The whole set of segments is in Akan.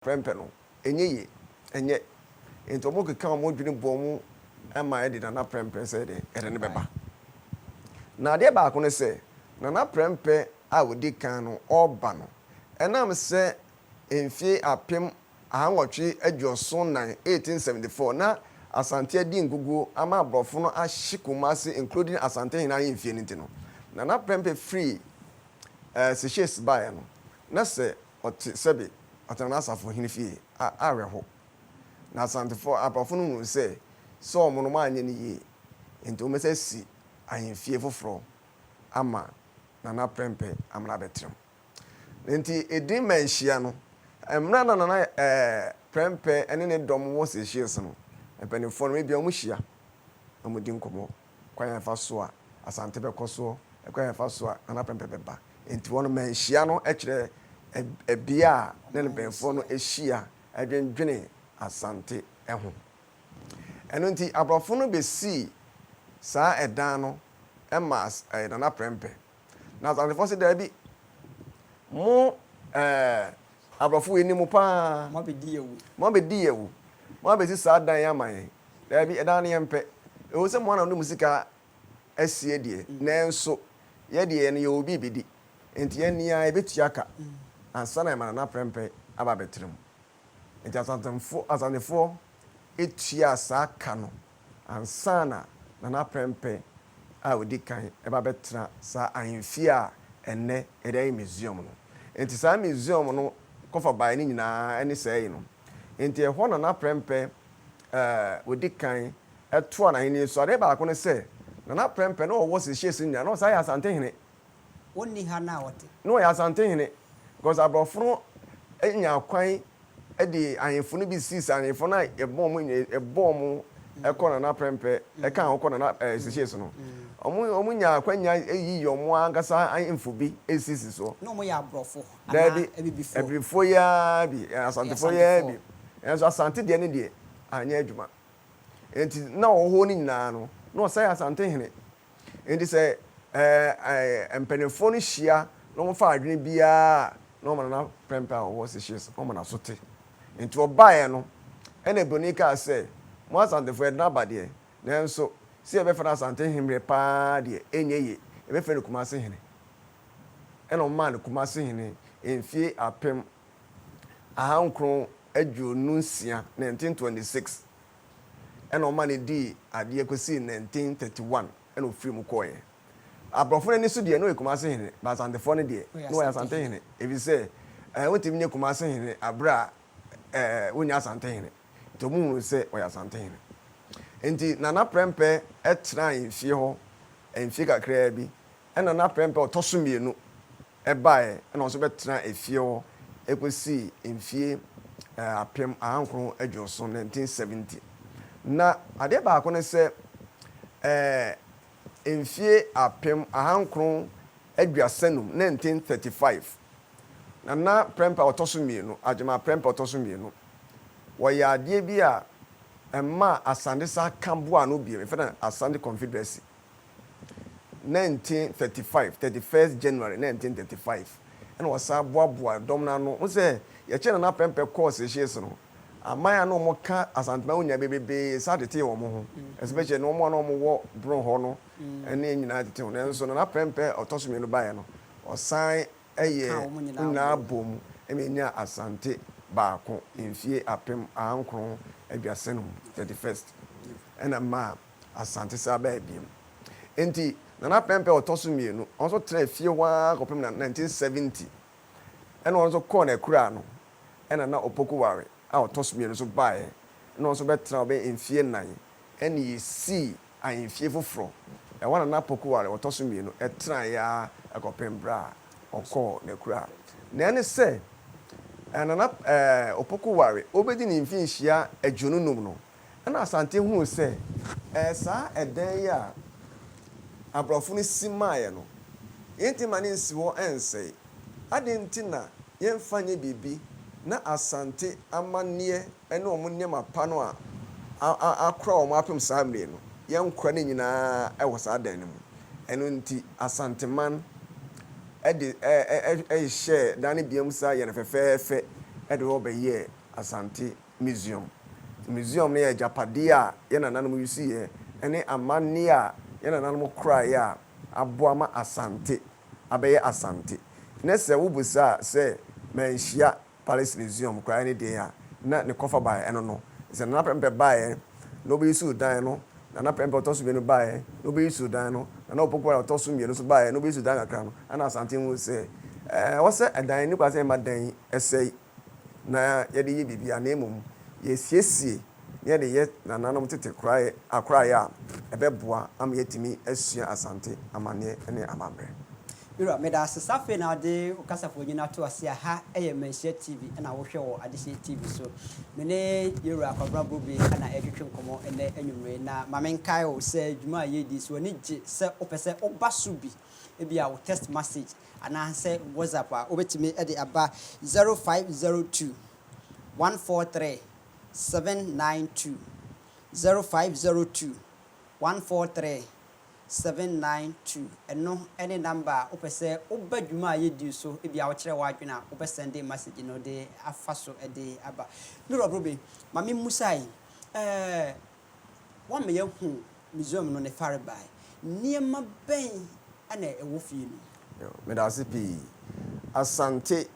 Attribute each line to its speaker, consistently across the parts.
Speaker 1: prempe no enye enye ento mo keka mo dwene bomu ema e de na prempe se de ere ne beba na de ba ko ne se na prempe a wodi kan no oba no enam se enfie apem ahanwotwe adwoso nan 1874 na Asante adi ngugu ama abrofo no ahyikomase including Asante hina enfie nti no na prempe free seshes bae no na se ot sebe otana asafo hini fie areho na Asante for abrofo no hu se so mo no ma anye ne yi enti o mese si ahemfie foforo ama na prempe amna betrem enti edin Manhyia no emra na prempe ene ne dom wo se shies no epenifo no bia omu hia omudi nkomo kwan fa so a Asante be koso kwan fa so a na prempe beba enti wono Manhyia no ekire ebia ne benfo no ehia adwendwene Asante eho eno enti abrofo no be si saa edan no ema na prempe na Asante fo se da bi mo abrofo eni mu pa
Speaker 2: mo be
Speaker 1: di yewu mo be si saa dan yaman da bi edan ne yempe e wo se mo na no musika asie die na enso ye die ne ye obi bidi enti ye nia e betuaka ansa na prempe aba betrem enti Asantefo etua saa ka no ansa na prempe a wodi kan eba betra saa ahemfie a enne edai museum no enti saa museum no kofa bae ni nyina ene sei no enti ehwo na prempe wodi kan eto na hini so ade ba ko ne se na prempe no wo se hyesi nya no saa ya Asante hene
Speaker 2: woni ha na wote
Speaker 1: no ya Asante hene because abrofo enya kwan edi ahemfo no bi sis ahemfo na ebom ekọ na prempe eka akọ na se hyesi no omu nya kwanya eyi yomo angasa ahemfo bi esisi so
Speaker 2: no mo ya abrofo
Speaker 1: ana ebifo ya bi Asantefo ya bi enso Asante de ne de anya adwuma enti na oho ni nyina no say Asante hene enti say empenefo no hia no mo fa adwene bia no mo na prempe a wo se shis no mo na sote enti obae no ene bonika say mo Asantefo e na bade na enso si ebe fa Asante hemre pa de enyeye ebe fa ne Kumase hene ene o man Kumase hene enfie apem ahankron adwonunsia 1926 ene o man di ade akosi 1931 ene o free mu koye abrofo ni so de no Kumase hene ba Asantefo ne de no ya Asante hene ebi say wotim nye Kumase hene abra wonya Asante hene to mu say o ya Asante hene enti na prempe etra enfie ho enfie kakra bi ene na prempe otosomienu ebae ene so betra efie ho ekosi enfie apem ahankron adwoso 1970 na ade ba ko ne se enfie apem ahankron adwasanum 1935 na prempe otosomienu ajema prempe otosomienu wo ya ade bi a emma Asante sa kamboa no bi me na Asante Confederacy 1935 31st January 1935 and was a boa dom na no say ye che na prempe course shies no amaya no mo ka Asante ma unya bebebe sa de te wo mo ho especially no mo wo bro ho no ene nyina de te ho na so na prempe otosome no bae no osan eye na bom emenya Asante baako enfie apem ankron aduasenum 31st ena ma Asante sa ba biem enti na prempe otosomienu onso tra fie wa kopem na 1970 ena onso ko na kura no ena na opokuware a otosomienu so bae na onso betra obe enfie nan ena yesi ahemfie foforo e wana na opokuware otosomienu etra ya akopem bra okọ na kura na ene se na opokuware obedi ni mfi nhia adwonunum no ena Asante hu se saa eden ya abrofo ni simaye no yenti mane nsiwo ensei adenti na yemfanye bibi na Asante amanie ene omunyema pa no a akra o mapem samre no yenkra ne nyina e wo sa dan mu eno nti Asante man share dani biam sa ye ne fefefe ɛde wɔ bɛyɛ Asante museum museum no yɛ japade a yɛ nananom yusi yɛ ɛne amanne a yɛ nananom koraeɛ a aboa ma Asante abɛyɛ Asante ne sɛ wobusa sɛ Manhyia Palace Museum koraa ne deɛ a na ne kɔfa baeɛ ɛno no sɛ nana pɛmpɛ baeɛ na obɛyusu dan no nana pɛmpɛ ɔtɔ so mmienu baeɛ na obɛyusu dan no nana opopo ɔtɔ so mmienu so baeɛ na obɛyusu dan kakra no ana Asante hu sɛ wɔsɛ ɛdan ne kwa sɛ ɛma dan ɛsɛe na yɛde yɛ biribi a na mmom yɛsiesie na yɛde yɛ nananom tete akoraeɛ a ɛbɛboa ama yɛtumi asua Asante amanneɛ ne amammerɛ.
Speaker 2: Mira, me da safe na de okasafo nyina to ase ha eye Manhyia TV na wo hwe wo Adehye TV so me ne Yewura Kwabra Bobi na edwetwe nkomo ene anwumre na mamenkai o se dwuma yedi so ni gye se opese obaso bi e bia wo text message ana se WhatsApp a obetimi e de aba 0502 143 792 0502 143 792 eno any number opese obadwuma yedi so e bia wo kire wadwena obe send message no de afaso e de aba Miro Brobe mame musai wa me yahu museum no ne fare by niema ben ana e wo fie no
Speaker 1: me da se pi Asante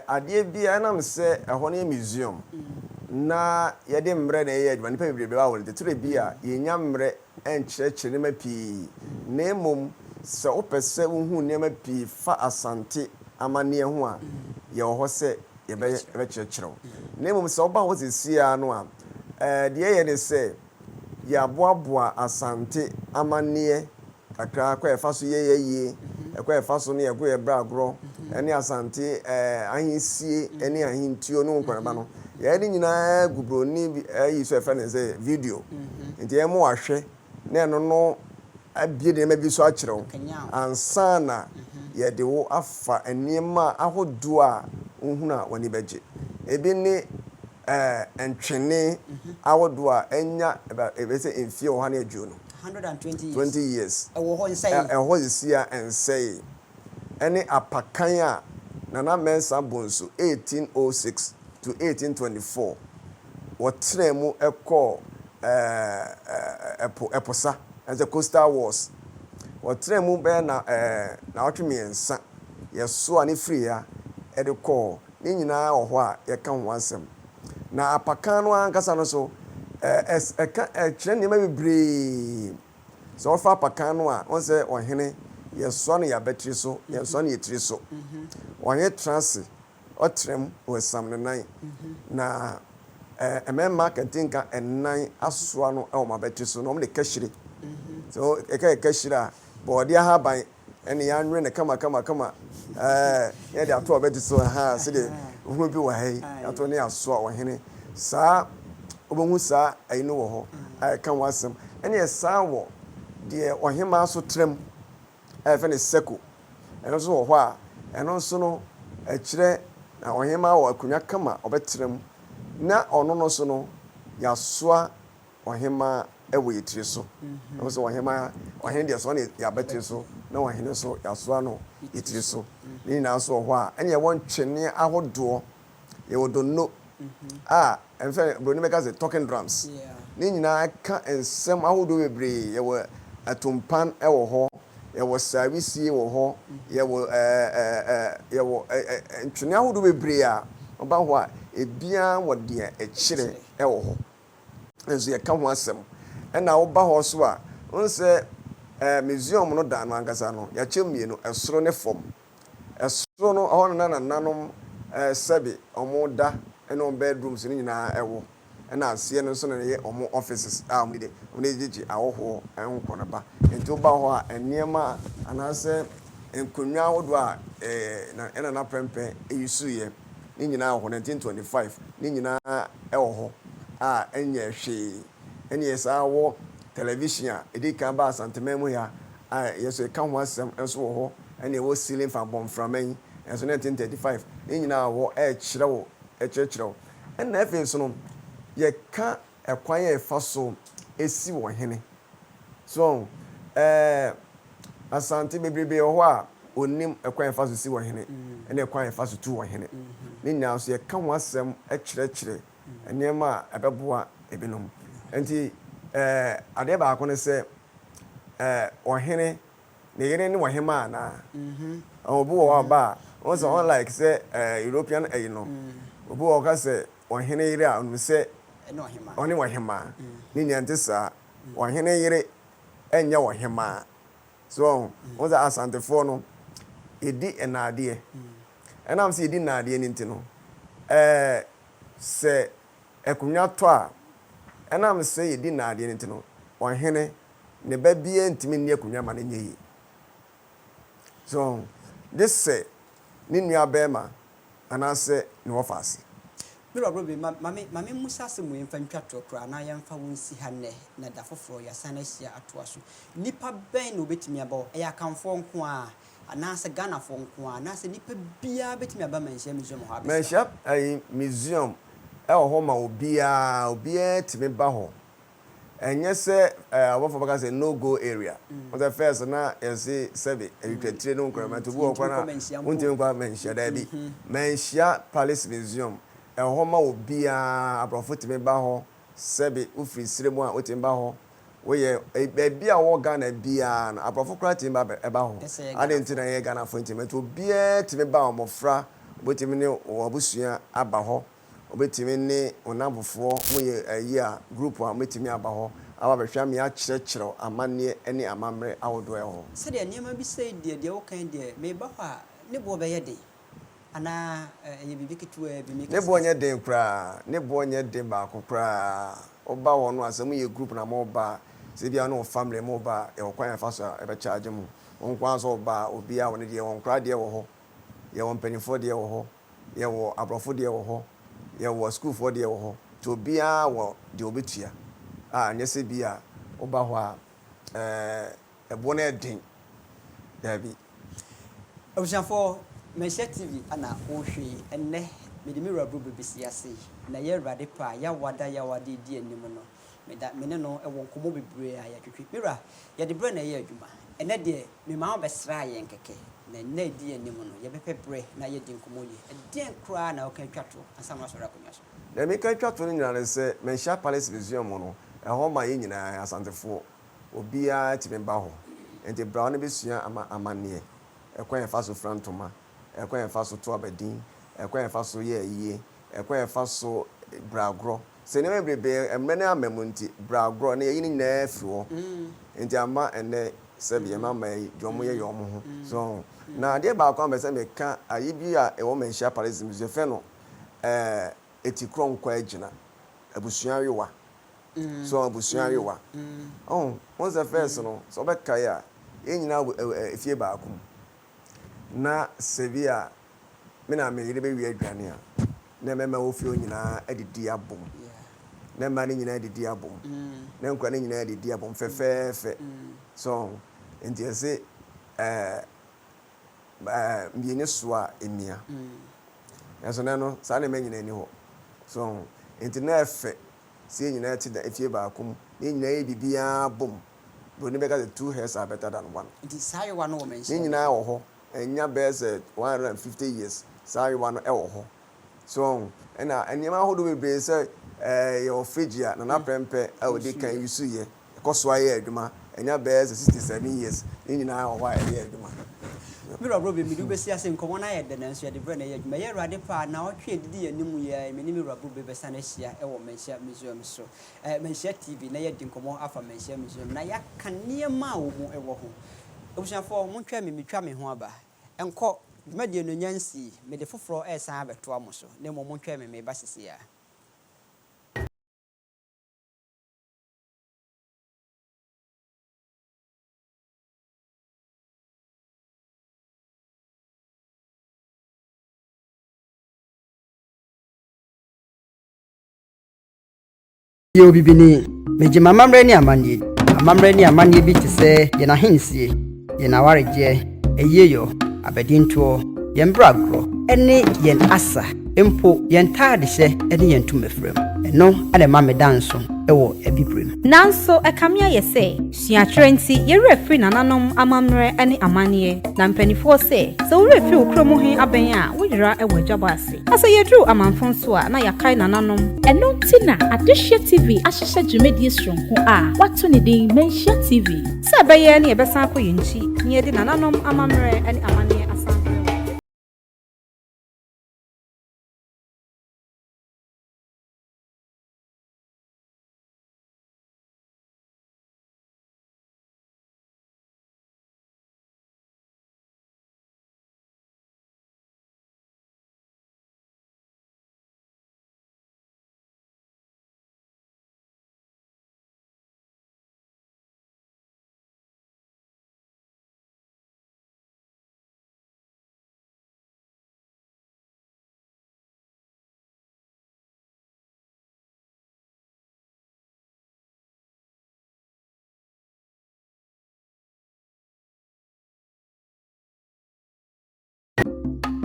Speaker 1: ade bia na me se ehɔ ne museum na yɛde mmerɛ na yɛ adwuma nipa bebrebe ba wɔ de ture bia yɛnya mmerɛ enkyerɛkyerɛ ma pii na mmom sɛ wopɛ sɛ wohu nneɛma pii fa Asante amanneɛ ho a yɛwɔ hɔ sɛ yɛbɛkyerɛkyerɛw na mmom sɛ woba hɔ sesia no a deɛ yɛ ne sɛ yɛaboaboa Asante amanneɛ kakra kɔ yɛfa so yɛyie ɛkɔ yɛfa so no yɛgo yɛbrɛ agorɔ ɛne Asante ahensie ɛne ahentuo no nkɔnaba no yɛde nyinaa gubroni ayi so ɛfɛ ne sɛ video nti yɛmo ahwɛ na ɛno no abie de ma bi so akyerɛw ansana yɛde wo afa nneɛma ahodoɔ a nhunu a wani bɛgye ebi ne entwene ahodoɔ a enya ɛbɛsɛ mfie wɔ ha na adwo no 120 years
Speaker 2: ɛwɔ hɔ nsɛe
Speaker 1: ɛhɔ sia nsɛe ɛne apakan a Nana Mensa Bonsu 1806 to 1824 wɔtrɛ mu ɛkɔ ɛposa as a coastal wars wɔtrɛ mu bɛ na wɔtwe miɛnsa yɛso a ne firi ya ɛde kɔ ne nyinaa wɔ hɔ a yɛka ho asɛm na apakan no ankasa no so ɛkyerɛ nneɛma bebree sɛ wɔfa apakan no a wɔn sɛ ɔhene yɛsoa no yɛabɛtiri so yɛsoa no yɛtiri so ɔhene transe ɔtrɛm wɔ sam ne nan na ɛmɛma kantinka ɛnan asoa no ɛwɔ mabɛtiri so na wɔn de kahyire so ɛka kahyire a bɔɔde ahaban ɛne yɛanwere ne kama yɛde ato ɔbɛti so ha sɛdeɛ ohun bi wɔ ha yi ato ne asoa ɔhene saa obɛhu saa ayi no wɔ hɔ a ɛka ho asɛm ɛne ɛsaa wɔ deɛ ɔhema so trɛm ɛfɛ ne seko ɛno nso wɔ hɔ a ɛno nso no ɛkyerɛ na ɔhema wɔ akonnwa kama ɔbɛtrɛm na ɔno no so no yɛasoa ɔhema ɛwɔ yɛtiri so ɛno nso ɔhene deɛ soa no yɛabɛtiri so na ɔhene so yɛasoa no yɛtiri so ne nyinaa nso wɔ hɔ a ɛne yɛwɔ ntwene ahodoɔ yɛwɔ donno a ɛmfɛ broni bɛka sɛ talking drums ne nyinaa ɛka nsɛm ahodoɔ bebree yɛwɔ atompan ɛwɔ hɔ yɛwɔ saawisie wɔ hɔ yɛwɔ ntwene ahodoɔ bebree a ɔba hɔ a ebiara wɔ deɛ ɛkyerɛ ɛwɔ hɔ nso yɛka ho asɛm ɛna woba hɔ so a wɔn sɛ museum no da no ankasa no yɛakyɛ mmienu ɛsoro ne fam ɛsoro no ɔhɔ no nananom sɛbi ɔmo da ɛne ɔmo bedrooms no nyinaa ɛwɔ ɛna aseɛ no nso na yɛ ɔmo offices a ɔmo de gyegye awɔhoɔ ɛho kɔnaba nti woba hɔ a nneɛma anaasɛ nkonnwa ahodoɔ a ɛna na pɛmpɛ ɛyisuiɛ ne nyinaa wɔ hɔ 1925 ne nyinaa ɛwɔ hɔ a ɛnyɛ hwee ɛne yɛ saa wɔ television a ɛdi kan ba asanteman mu ya a yɛso ɛka ho asɛm nso wɔ hɔ ɛne ɛwɔ ceiling fan bɔmframa yi ɛnso 1935 ne nyinaa wɔ ɛkyerɛkyerɛw ɛna afei nso no yɛka ɛkwan yɛ ɛfa so esi wɔ hene so Asante bebrebe wɔ hɔ a onim ɛkwan yɛ ɛfa so si wɔ hene ɛne ɛkwan yɛ ɛfa so tu wɔ hene ne nyinaa so yɛka ho asɛm kyerɛkyerɛ nneɛma a ɛbɛboa ebinom nti adeɛ baako ne sɛ ɔhene ne yere ne wɔhema anaa obi wɔ hɔ aba a wɔn sɛ unlike sɛ European no obi wɔ hɔ ka sɛ ɔhene yere a ɔno sɛ ɔne wɔhema ne nyinaa nte saa ɔhene yere ɛnyɛ wɔhema so wɔn sɛ asantefoɔ no yɛdi nnaadeɛ ɛnam sɛ yɛdi nnaadeɛ ne nti no sɛ akonnwa tɔ a ɛnam sɛ yɛdi nnaadeɛ ne nti no ɔhene ne ba bia ntumi nni akonnwa ma no nyɛ yie so de sɛ ne nua bɛrima anaasɛ ne wɔfa ase
Speaker 2: Mira Robi, mame musa se mu yɛmfa ntwa to kora na yɛmfa wo nsi ha nnɛ na da foforɔ yɛasa no ahyia atoa so nipa bɛn na obɛtumi aba ɛyɛ akamfoɔ nko a anaasɛ Ghanafoɔ nko a anaasɛ nipa biara bɛtumi aba Manhyia museum hɔ abɛsa
Speaker 1: Manhyia museum ɛwɔ hɔ ma obiara tumi ba hɔ ɛnyɛ sɛ abɔfo bɛka sɛ no go area wɔsɛ first na yɛse sɛbe awitwatire no nkɔrɔma to bi wɔ kora na wontumi nkɔ Manhyia daabi Manhyia Palace Museum ɛwɔ hɔ ma obiara aborɔfo tumi ba hɔ sɛbe wofiri sire mu a wotumi ba hɔ woyɛ baabi a wɔ Ghana biara no aborɔfo koraa tumi ba ɛba hɔ ade nti na yɛ Ghanafoɔ ntumi nti obiara tumi ba mmɔfra wobɛtumi ne wɔn abusua aba hɔ obetimi ne onamfoɔ mo yɛ ayi a group a metimi aba hɔ aba bɛhwɛ me akyerɛkyerɛ amanne ne amamre awodo ɛhɔ
Speaker 2: sɛ de nneɛma bi sɛ deɛ wokan deɛ me ba hɔ a ne bo bɛyɛ de ana ɛyɛ bibi ketewa bi me
Speaker 1: ne bo nyɛ den kra ne bo nyɛ den ba ko kra oba wɔ no asɛm yɛ group na mo ba sɛ bia no family mo ba e wɔ kwan fa so e bɛ charge mu wɔn kwan so ba obi a wɔn deɛ wɔn kra deɛ wɔ hɔ yɛ wɔn panifo deɛ wɔ hɔ yɛ wɔ abrɔfo deɛ wɔ hɔ yɛwɔ school for deɛ wɔ hɔ to obiara wɔ deɛ obetua a nyɛ sɛ bi a woba hɔ a ɛboɔ no ɛden daabi
Speaker 2: abusuafoɔ Manhyia TV ana wohwɛ ɛnnɛ mede me wura bro bɛsi ase na yɛ Awurade pa yɛwada di anim no mene no ɛwɔ nkɔmmɔ bebree a yɛtwetwe mira yɛde brɛ na ɛyɛ adwuma ɛnɛ deɛ mema wo bɛsra yɛn kɛkɛ na na di anim no yɛbɛpɛ brɛ na yɛdi nkɔmmɔ yi ɛdeɛn koraa na woka twa to asama sɔre akonnwa so
Speaker 1: na meka twa to no nyinaa ne sɛ Manhyia Palace Museum no ɛhɔ ma yɛ nyinaa asantefoɔ obiara tumi ba hɔ enti bra no bɛsua amanneɛ ɛkwan yɛfa so fra ntoma ɛkwan yɛfa so to abadin ɛkwan yɛfa so yɛ ayie ɛkwan yɛfa so bragorɔ sɛ nneɛma bebree mmerɛ no ama mu nti bragorɔ na yɛyi no nyinaa firi hɔ enti ama ɛnnɛ sɛbi yɛma ma yi deɛ ɔmo yɛ ɔmo ho so na adeɛ baako a mbɛsɛ meka ayi bi a ɛwɔ Manhyia Palace Museum fɛ no eti kuro nkɔ agyina abusua ayewa so abusua ayewa wɔn sɛ fɛs no sɛ ɔbɛkae a yɛn nyinaa efie baako na sɛbi a me na me yere bɛwie aduane a na mɛma ofie nyinaa adidi abom na mma ne nyinaa adidi abom na nkwa ne nyinaa adidi abom fɛfɛɛfɛ so nti ɛsɛ mmienu so a emia ɛso na no saa na mɛ nyinaa ni hɔ so nti na ɛfɛ sie nyinaa ti da efie baako mu ne nyinaa yɛ bibia bom broni bɛka sɛ 2 hairs are better than one
Speaker 2: nti saa yɛ wa no wɔ Manhyia
Speaker 1: ne nyinaa wɔ hɔ ɛnya bɛɛ sɛ 150 years saa yɛ wa no ɛwɔ hɔ so ɛna nneɛma ahodoɔ bebree sɛ yɛwɔ fridge a na napɛmpɛ a wɔde kan yusu yɛ ɛkɔ so ayɛ adwuma ɛnya bɛɛ sɛ 67 years ne nyinaa wɔ hɔ a ɛyɛ adwuma
Speaker 2: mira bro be midu bɛsi ase nkɔmmɔ na yɛ de nanso yɛde brɛ na yɛ adwuma yɛ Awurade pa na ɔtwe didi anim yɛ me ne mira bro be bɛsa na ahyia ɛwɔ Manhyia Museum so Manhyia TV na yɛ di nkɔmmɔ afa Manhyia Museum na yɛaka nneɛma a wɔ mu ɛwɔ ho abusuafoɔ montwa me metwa me ho aba ɛnkɔ dwumadie no nyansi mede foforɔ ɛsan abɛtoa mo so na mmom montwa me meba sisi a yo bibini meje mamamre ni amanye bi te sɛ ye na hensie ye na waregye eyeyo abedinto ye mbragro ene ye asa empo ye ntaade hyɛ ene ye ntumafrem ɛno ade ma me danso ɛwɔ abibirem
Speaker 3: nanso ɛkamea yɛ sɛ suatwerɛ nti yɛwerɛ firi nananom amammerɛ ne amanneɛ na mpanifoɔ sɛ sɛ worɛ firi wo kurom he abɛn a woyera ɛwɔ agyabɔ ase na sɛ yɛduru amanfo nso a na yɛakae nananom
Speaker 4: ɛno nti na Adehye TV ahyehyɛ dwumadie soronko a wato ne din Manhyia TV
Speaker 3: sɛ ɛbɛyɛ ne yɛbɛsan akɔ yɛn nkyi na yɛde nananom amammerɛ ne amanneɛ asan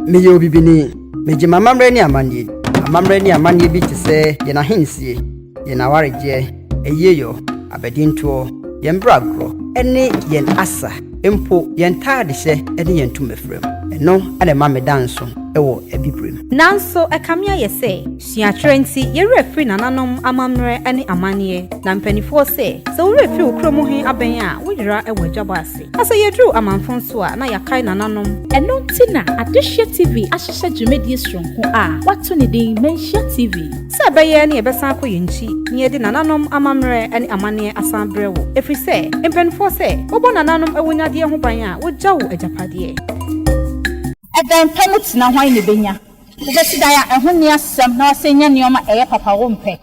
Speaker 2: meyɛ obibini megye mamammerɛ ne amanneɛ bi te sɛ yɛn ahensie yɛn awaregyeɛ ɛyeyɔ abɛdintoɔ yɛn bragorɔ ɛne yɛn asa mpo yɛn taadehyɛ ɛne yɛn tumafrɛm ɛno ade ma me danso ɛwɔ abibirem
Speaker 3: nanso ɛkamea yɛ sɛ suatwerɛ nti yɛwerɛ firi nananom amammerɛ ne amanneɛ na mpanifoɔ sɛ sɛ worɛ firi wo kurom he abɛn a woyera ɛwɔ agyabɔ ase na sɛ yɛduru amanfo nso a na yɛakae nananom
Speaker 4: ɛno nti na Adehye TV ahyehyɛ dwumadie soronko a wato ne din Manhyia TV
Speaker 3: sɛ ɛbɛyɛ ne yɛbɛsan akɔ yɛn nkyi na yɛde nananom amammerɛ ne amanneɛ asan berɛ wo ɛfiri sɛ mpanifoɔ sɛ wobɔ nananom awonyadeɛ ho ban a wogya wo agyapadeɛ
Speaker 5: ɛdan pɛmu tena hwan ne benya wobɛsi dan a ɛho ne asɛm na wɔsɛ nya nneɛma ɛyɛ papa wo mpɛ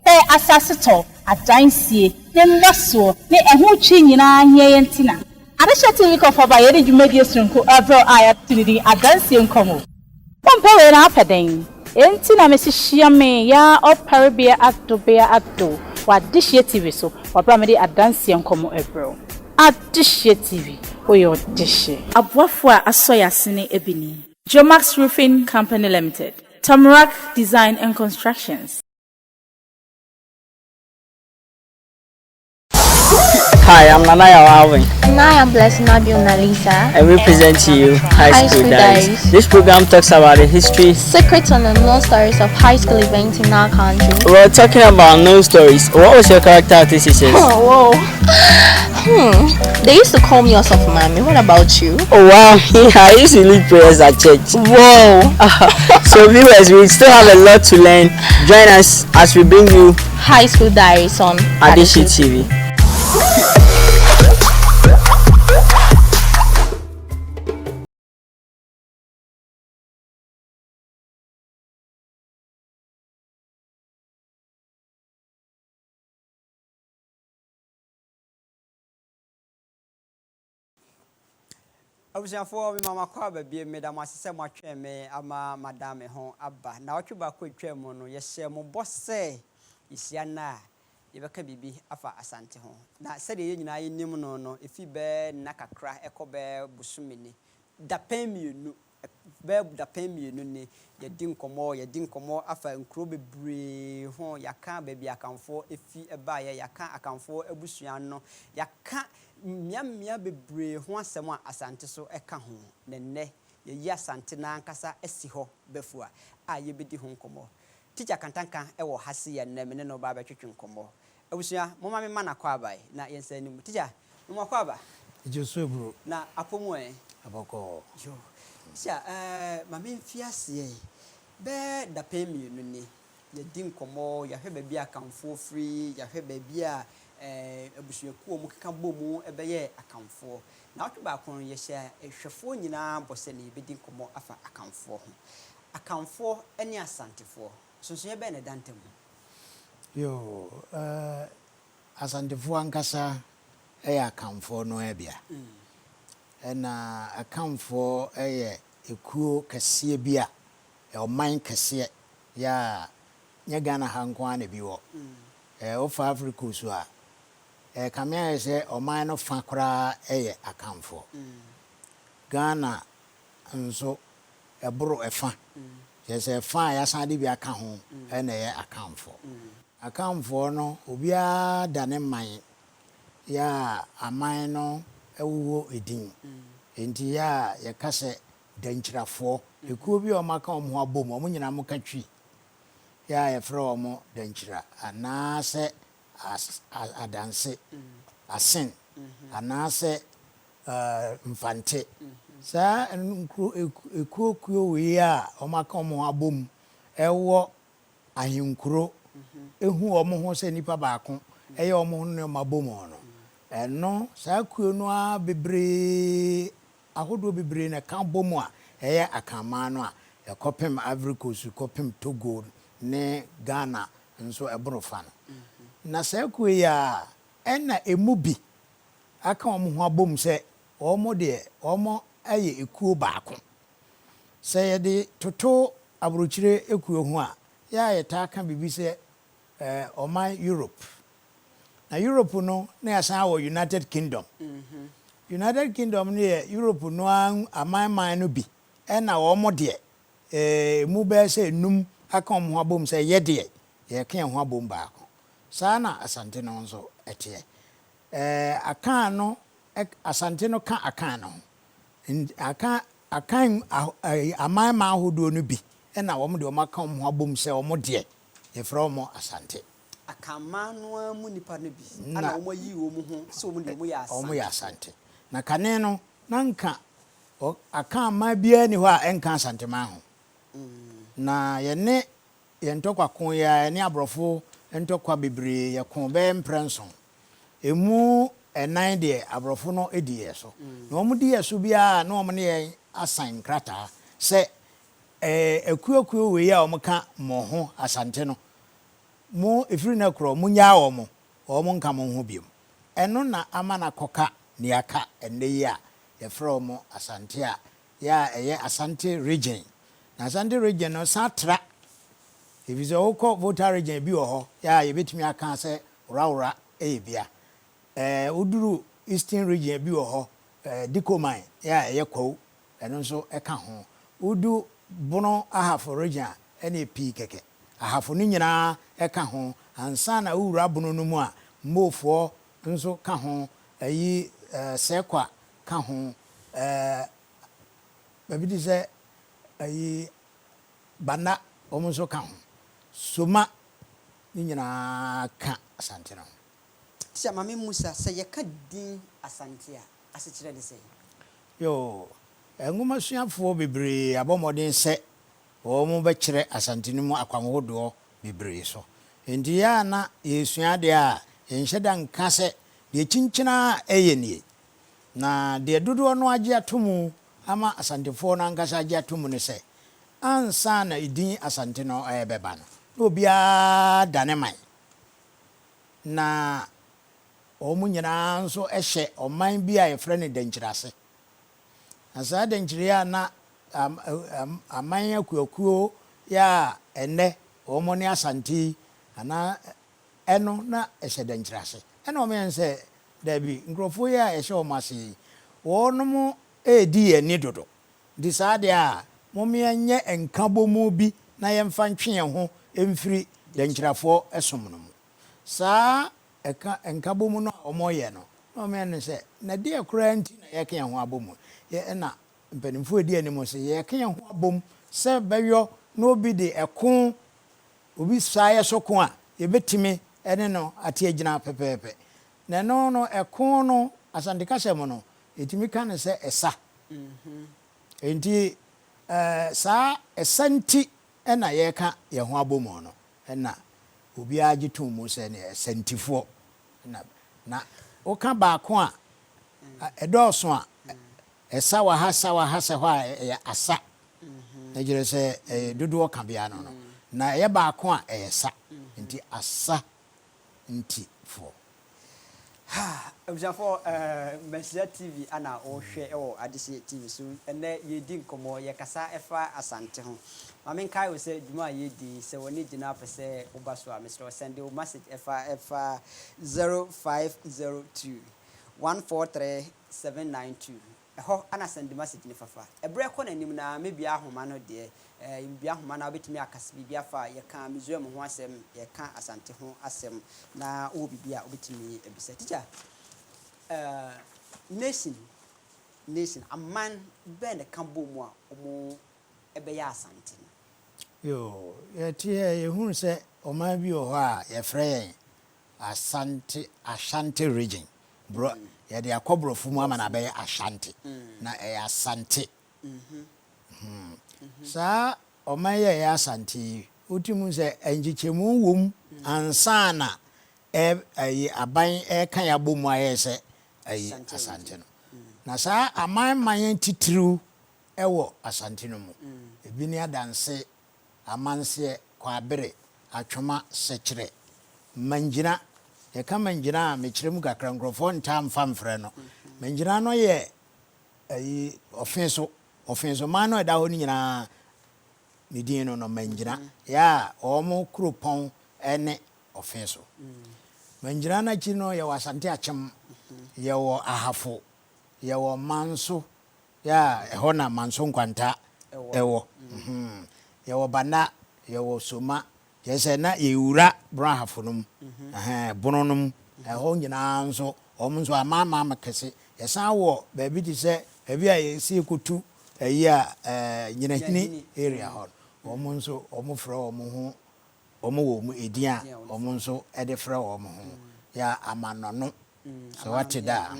Speaker 5: sɛ asase tɔ adansie ne mbasoɔ ne ɛho twi nyinaa hia yɛn tina Adehye TV kɔfɔ ba yɛde dwumadie soronko ɛbrɛ a yɛte ne din adansie nkɔmɔ wɔmpɛ wei na apɛdɛn enti na mesihyia me ya ɔparebea ado wɔ Adehye TV so wɔbrɛ me de adansie nkɔmɔ ɛbrɛ Adehye TV Oyo Adehye.
Speaker 4: aboafo a asɔ yasene ebini Jomax Roofing Company Limited, Tamrak Design and Constructions.
Speaker 6: Hi, I'm Nanaya Alvin.
Speaker 7: And I am Blessing Abiuna Lisa.
Speaker 6: And we present to you High School Diaries. This program talks about the history,
Speaker 7: secrets and unknown stories of high school events in our country.
Speaker 6: We're talking about unknown stories. What was your character at TCS?
Speaker 7: Oh, whoa. They used to call me Osofo Mami. What about you?
Speaker 6: Oh wow, I used to lead prayers at church.
Speaker 7: Whoa.
Speaker 6: So viewers, we still have a lot to learn. Join us as we bring you
Speaker 7: High School Diaries on
Speaker 6: Adehye TV.
Speaker 2: abusuafoɔ me mama kwa ba bie me da mo asese mo atwe me ama madam ho aba na otwe ba ko twa mu no ye hye mo bɔsɛ isia na ye bɛka bibi afa asante ho na sɛ de ye nyina ye nim no efi bɛ na kakra ekɔbɛ busumini da pemienu bɛ da pemienu ni ye di nkɔmɔ afa nkuro bebree ho yaka ba bi akanfo efi ɛba ye yaka akanfo abusua no yaka mia bebree ho asɛm a asante so ɛka ho nenne ye yi asante na ankasa asi ho befua a ye bedi ho nkɔmɔ teacher kantanka ɛwɔ hase ye nne me ne no ba betwetwe nkɔmɔ abusua moma me ma na kwa abai na yensa anim teacher moma kwa aba
Speaker 8: Joshua bro
Speaker 2: na apomu
Speaker 8: aboko
Speaker 2: yo teacher ma me mfiase be da pemienu ni ye di nkɔmɔ ya hwɛ ba bi akanfo free ya hwɛ ba bi a abusuakuo mu keka bomu ebeye akamfo na otwe ba kon ye hye ehwefo nyina bose ne bedi nkomo afa akamfo ene asantefo sonso ye be ne dantem
Speaker 8: yo asantefo ankasa akamfo no ebia na akamfo ekuo kese bia oman kese ya nya Ghana hankwa na biwo ofa Africa so a kamia se oman no fa kora akamfo Ghana nso eboro efa Say fine asande bi aka ho e na ye account for. Account for no obia dane man ya aman no ewuwo edin. Enti ya ye kase danchirafo ekuo bi o maka omo abom omo nyina mo ka twi ya ye frɛ omo danchira anase adanse asen anase mfante sa ekuo we a omo aka omo abom ewo ahinkuro ehu omo ho se nipa baako eye omo ho ne mabom no eno sa kuo no a bebre ahodo bebre na ka bom a eye akama no a ekopem Ivory Coast kopem Togo ne Ghana nso ebrofa no na sa kuo ya ena emubi aka omo ho abom se omo de omo aye ekuo baako se ye de toto abrochire ekuo ho a ya ye ta ka bibi se oman Europe na Europe no na yasan wo United Kingdom United Kingdom ne Europe no aman no bi na wo mo de mu be se num aka omo abom se ye de ye ka ho abom baako sa na Asante no nso ete aka no Asante no ka aka no aka akan aman ma hodo no bi na wo mo de o maka omo abom se o mo de ye fra omo Asante
Speaker 2: akama no amu nipa no bi ana omo yi wo mu ho so omo de omo ya Asante
Speaker 8: omo ya Asante na kane no na nka akama bia ni ho a enka Asante ma ho na ye ne ye ntokwa kon ya ne abrofo ntokwa bebre ye kon be mprenson emu enan de abrofo no ediye so na omo de yeso bia na omo ne ye asan krata se ekuakuo we ya omo ka mo ho Asante no mo efiri na kro mo nya omo nka mo ho biem eno na ama na koka ne aka enne yi a ye fra omo Asante a ya eye Asante region na Asante region no satra ebize okọ voter region bi ho ya ye betimi aka se rawra bia uduru eastern region bi ho dikoman ya eye kwa eno nso eka ho udu bono ahafo region ene pi keke ahafo ni nyina eka ho ansa na owura bono no mu a mofo nso ka ho ayi sekwa ka ho babidi se ayi bana omo nso ka ho soma ni nyina ka Asante no
Speaker 2: tia mame Musa se ye ka din Asante a asechire de se
Speaker 8: yo enguma suafo bebre abomoden se omo be kire Asante no mu akwanwodo bebre so endi ya na yesua de a enhyeda nka se de kinkyina eyenie na de dodo no age atomu ama Asantefo na nkasa age atomu ne se ansa na idin Asante no beba no obia dane man na omu nyina nso ehye oman bi a yefre ne dankyirase asa dankyire ya na aman akuakuo ya enne omo ne Asante ana eno na ehye dankyirase ena omo yense dabi nkrofo ya ehye omo ase wonom edi eni dodo di saade a momme enye enkabomu bi na yemfa ntwe ho emfiri dankyirafo esom no sa enkabomu no omo ye no omo yen se na de akura nti na ye ka ho abomu ye na mpanimfo edi anim se ye ka ho abom se beyo na obi de ekon obi saye soko a ye betimi ene no ate agina pepepe na no ekon no Asante kasem no etimi kan se esa enti sa esanti ena ye ka ye ho abomu no ena obi agitum mu se ne esantifo na oka baako a edoso a esa wa ha se ho a asa na jere se dodo ka bia no na ye baako a esa nti asa nti fo
Speaker 2: Abjafo Manhyia TV ana ohwe ewo Adehye TV so ene yedi nkomo ye kasa efa Asante ho mame kai wo se dwuma yedi se woni gina pese obaso a Mr. Send the message efa 0502 143792 ho ana send message ni fafa ebre ko na nim na me bia ahoma no de bia ahoma na obetimi akase bia fa ye ka museum ho asem ye ka Asante ho asem na wo bibia obetimi ebisa teacher nation aman be ne kan bo mu a omo ebe ya Asante no
Speaker 8: yo ye tie ye hu se oman bi o ho a ye frɛ Ashanti region bro ye de akobrofo mu ama na be Ashanti na Asante sa oman ye Asante utimu se enjichemu wom ansa na aban kan ya bomu aye se Asante no na sa aman man titiriu ewo Asante no mu ebi ni adanse amanse kwabere atwoma sekire manjina ye ka manjina me kiremu kakra nkrofo ntam famfrɛ no manjina no ye ofenso man no da ho ni nyina ne din no manjina ya omo kropon ene ofenso manjina na chi no ye Asante achem ye wo ahafo ye wo manso ya ho na manso nkwanta ewo ye wo bana ye wo soma ye se na ye wura brahafo num bononum ho nyina nso nso amama makese ye san wo ba bi di se ebi a ye si kutu nyina hini area ho omo nso omo frɛ omo ho omo wo mu edia omo nso e de frɛ omo ho ya amanono so what da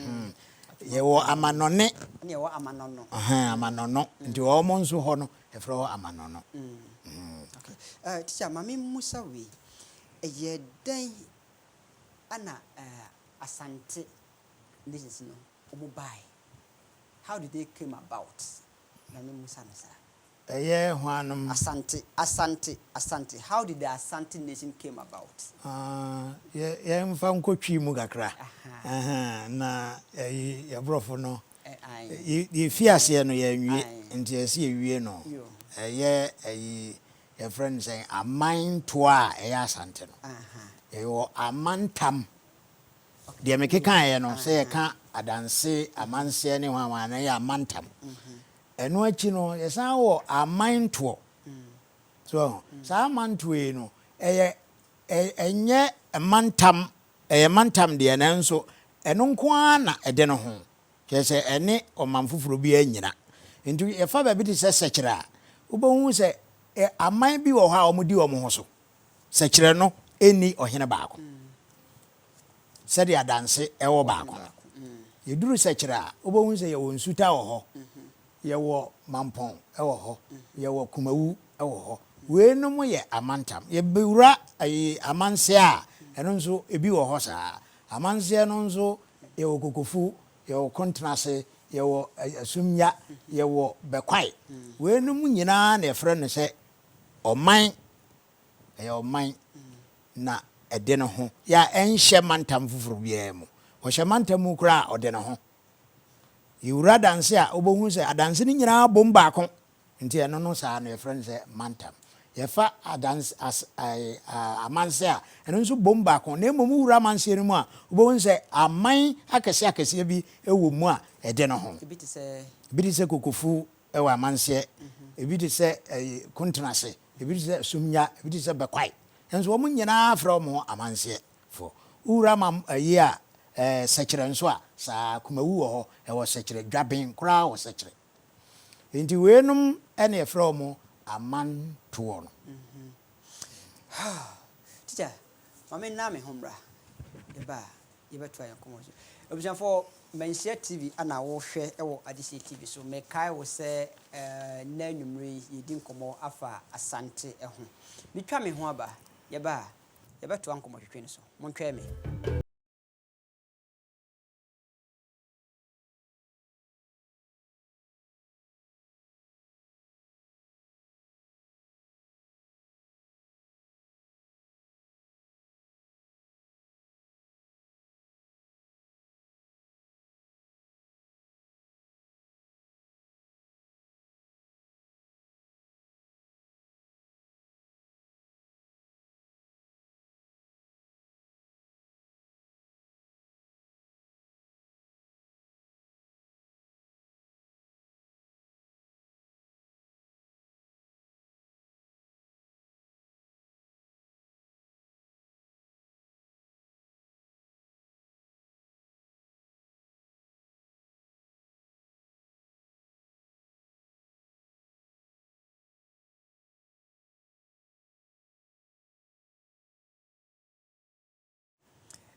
Speaker 8: ye wo amanone
Speaker 2: ne wo amanono
Speaker 8: amanono nti omo nso ho no e frɛ ho amanono
Speaker 2: okay teacher mami musa we ye dan ana Asante nations no omo bai how did they came about mami musa na sa
Speaker 8: hwanum
Speaker 2: Asante how did the Asante nation came about
Speaker 8: ye mfa nkotwi mu kakra na ye brofo no ye fiase no ye nwie nti ye se ye wie no ye friend say aman to a Asante no ye amantam de me keka ye no say ye ka adanse amanse ne hwan na ye amantam eno achi no ye san wo amanto so sa amanto e no enye mantam mantam de na nso eno nko na ede no ho ke se ene omanfoforo bi anyina nti ye fa ba bi de sekira ubohu se aman bi wo ha omudi omo ho so sekire no eni ohene baako se de adanse ewo baako ye duru sekira ubohu se ye wo nsuta wo ho ye wo mampon ewo ho ye wo kumawu ewo ho we no mo ye amantam ye bewura amanse a eno nso ebi wo ho saa amanse no nso ye wo kokofu ye wo kontrase ye wo asumnya ye wo bekwai we no mu nyina na efre no se oman na ede no ho ya enhye mantam fufuru bia mu wo hye mantam mu kura ode no ho yiwura danse a obohu se adanse ni nyina bom baako nti eno no saa na efre se mantam ye fa adanse amanse a eno nso bom baako na emom wura amanse no mu a obohu se aman akese bi ewo mu a ede no ho bi di se kokofu ewo amanse ebi di se kontrase ebi di se sumnya ebi di se bekwai enso wo nyina afra mo amanse fo wura mam ayi a sekire nso a sa kumawu ho e wo sekire dwaben kura wo sekire enti wenum ene efra mo aman tuo no
Speaker 2: teacher mama na me hombra ye beto ayan komo so obisan for Manhyia TV ana wo hwe e wo Adise TV so me kai wo se na nwumre ye di nkomo afa Asante ho mitwa me ho aba ye beto ankomo hwehwe ni so montwa me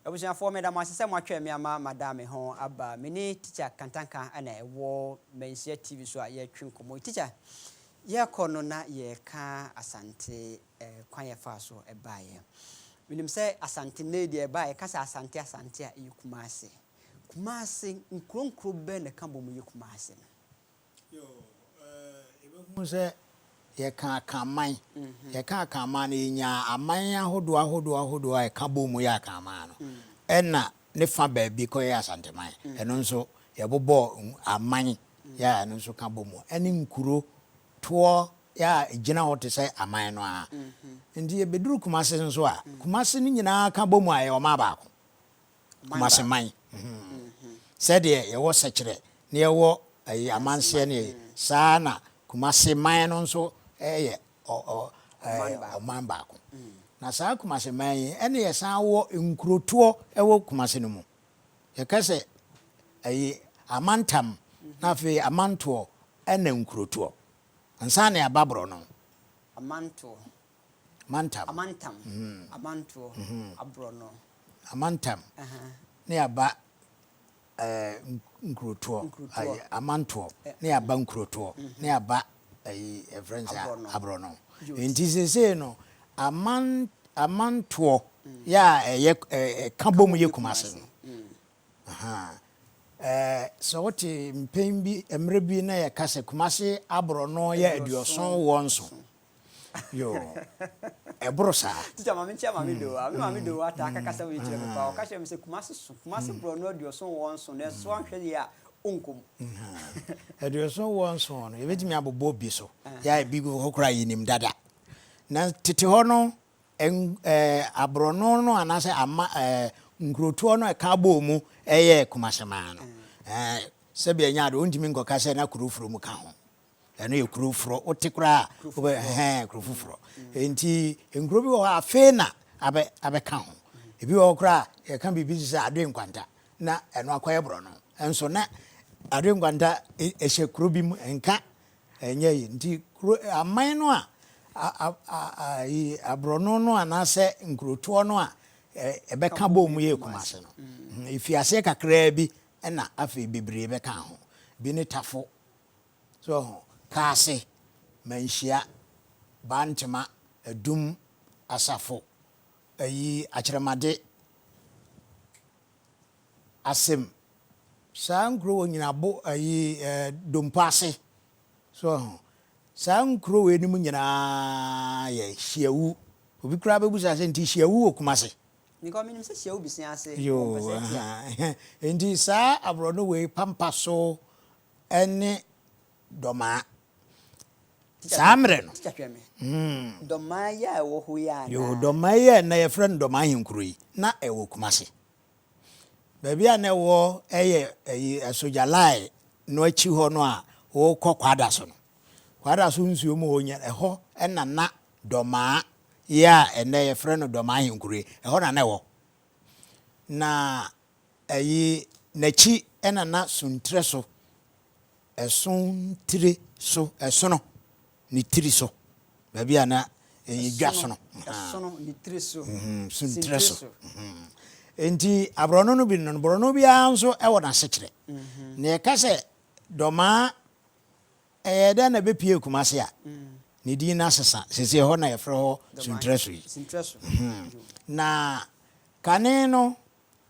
Speaker 2: Abusua for me da masese mo atwa me ama madam ho aba me ni teacher Kantanka ana ewo Manhyia TV so a ye twen komo teacher ye kono na ye ka Asante kwan ye fa so ebaye minim say Asante na di ebaye kasa Asante a yikumase kumase nkronkro be na ka bomu yikumase
Speaker 8: yo ebe say ye ka kaman ye ka kaman nya aman ahodo e ka bomu ya kaman no enna ne fa ba bi ko ye Asante man eno nso ye bobo aman ya eno nso ka bomu eni nkuro to ya gina hote say aman no a ndi e beduru kumase nso a kumase ni nyina ka bomu aye o ma ba ko kumase man said ye wo sekire ne ye wo ayi amanse ne sana kumase man no nso o man ba ko na sa kumase man ene ye san wo nkurotuo wo kumase no mu ye kase ayi amantam na fe amanto ene nkurotuo ansa na ababro no
Speaker 2: amanto amanto abro no
Speaker 8: amantam ne aba nkurotuo ayi amanto ne aba nkurotuo ne aba ayi friends abro no enti sese no amanto ya kabom ye kumase so what mpembi emrebi na ya kase kumase abro no ya aduoson wonso yo ebrosa
Speaker 2: teacher mami do ata akakasa we chire papa o ka she me se kumase bro no aduoson wonso na so anhwe ya onkom
Speaker 8: aduoson wonso no ebetimi abobo bi so ya bigo hokura yinim dada na tete ho no abro no anase ama nkrotuo no ka bo mu eye kumasema no sebia nya de ontimi ngoka se na kurufuro mu ka ho eno ye kurufuro otekura kurufuro enti nkro bi wo afe na abe ka ho ebi wo kura ye kan bibi se ade nkwanta na eno akoye bro no enso na ade nkwanta ehye kuro bi mu enka enye yi nti aman no a abrono no anase nkrotuo no a ebeka bo mu ye kumase no ifiase kakra bi na afi bebre beka ho bi ne tafo so kaase Manhyia bantema adum asafo ayi akyeremade asem sankro wonyina bo ayi dompase so sankro we ni mu nyina ye hyiawu obi kura bebusa se nti hyiawu okumase
Speaker 2: niko minim se hyiawu bisan ase
Speaker 8: yo ndi sa abrono we pampaso ene doma samre no
Speaker 2: doma ya wo hu ya
Speaker 8: yo doma ya na ye friend doma hinkuro yi na ewo kumase baby a na wo eye asoja lai no achi ho no a wo kwada so no kwada so nsuo mu onya eho enana doma ya ene ye friend doma hinkuro eho na wo na ayi nachi enana suntre so esuntire so esono ni tiri so baby ana dwa so no
Speaker 2: esono ni tiri so
Speaker 8: suntre so enti abrono no bi no brono bi anso e wona sekire na e kase doma da na bepie kumase a ni di na sesa sese ho na ye fro ho suntre so na kane no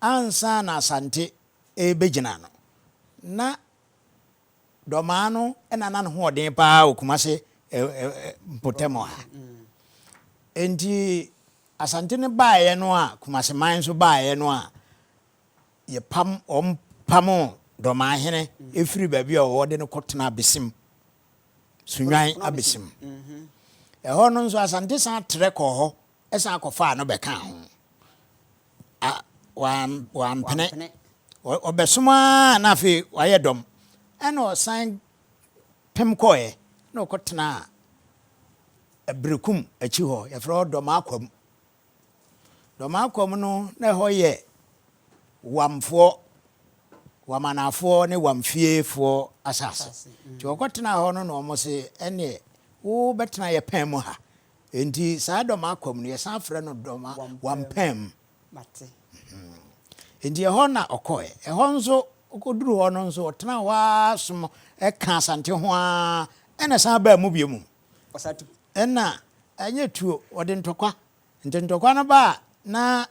Speaker 8: ansa na Asante ebegina no na doma no enana no ho den pa okumase potemo ha enti Asante ne baaye no a kumase man so baaye no a ye pam doma hene efiri baabi a wo de no kotena besim sunwan abesim ho no nso Asante san trek ho esa akofa no beka ho wan pene obesuma na fi waye dom eno san pem koe no kotena abrekum achi ho ye fro doma akwam no na ho ye wamfo wamanafo ne wamfiefo asase ti okotena ho no no mo se ene wo betena ye pem ha enti sa doma akwam no ye san frɛ no doma wampem
Speaker 2: mate
Speaker 8: Enti ɛhɔ na ɔkɔɛ ɛhɔ nso okoduru hɔ no nso ɔtena hɔ asom ɛka asante ho a ɛna san ba mu bie mu
Speaker 2: osatu
Speaker 8: ɛna ɛnyɛ tuo ɔde ntɔkwa no ba na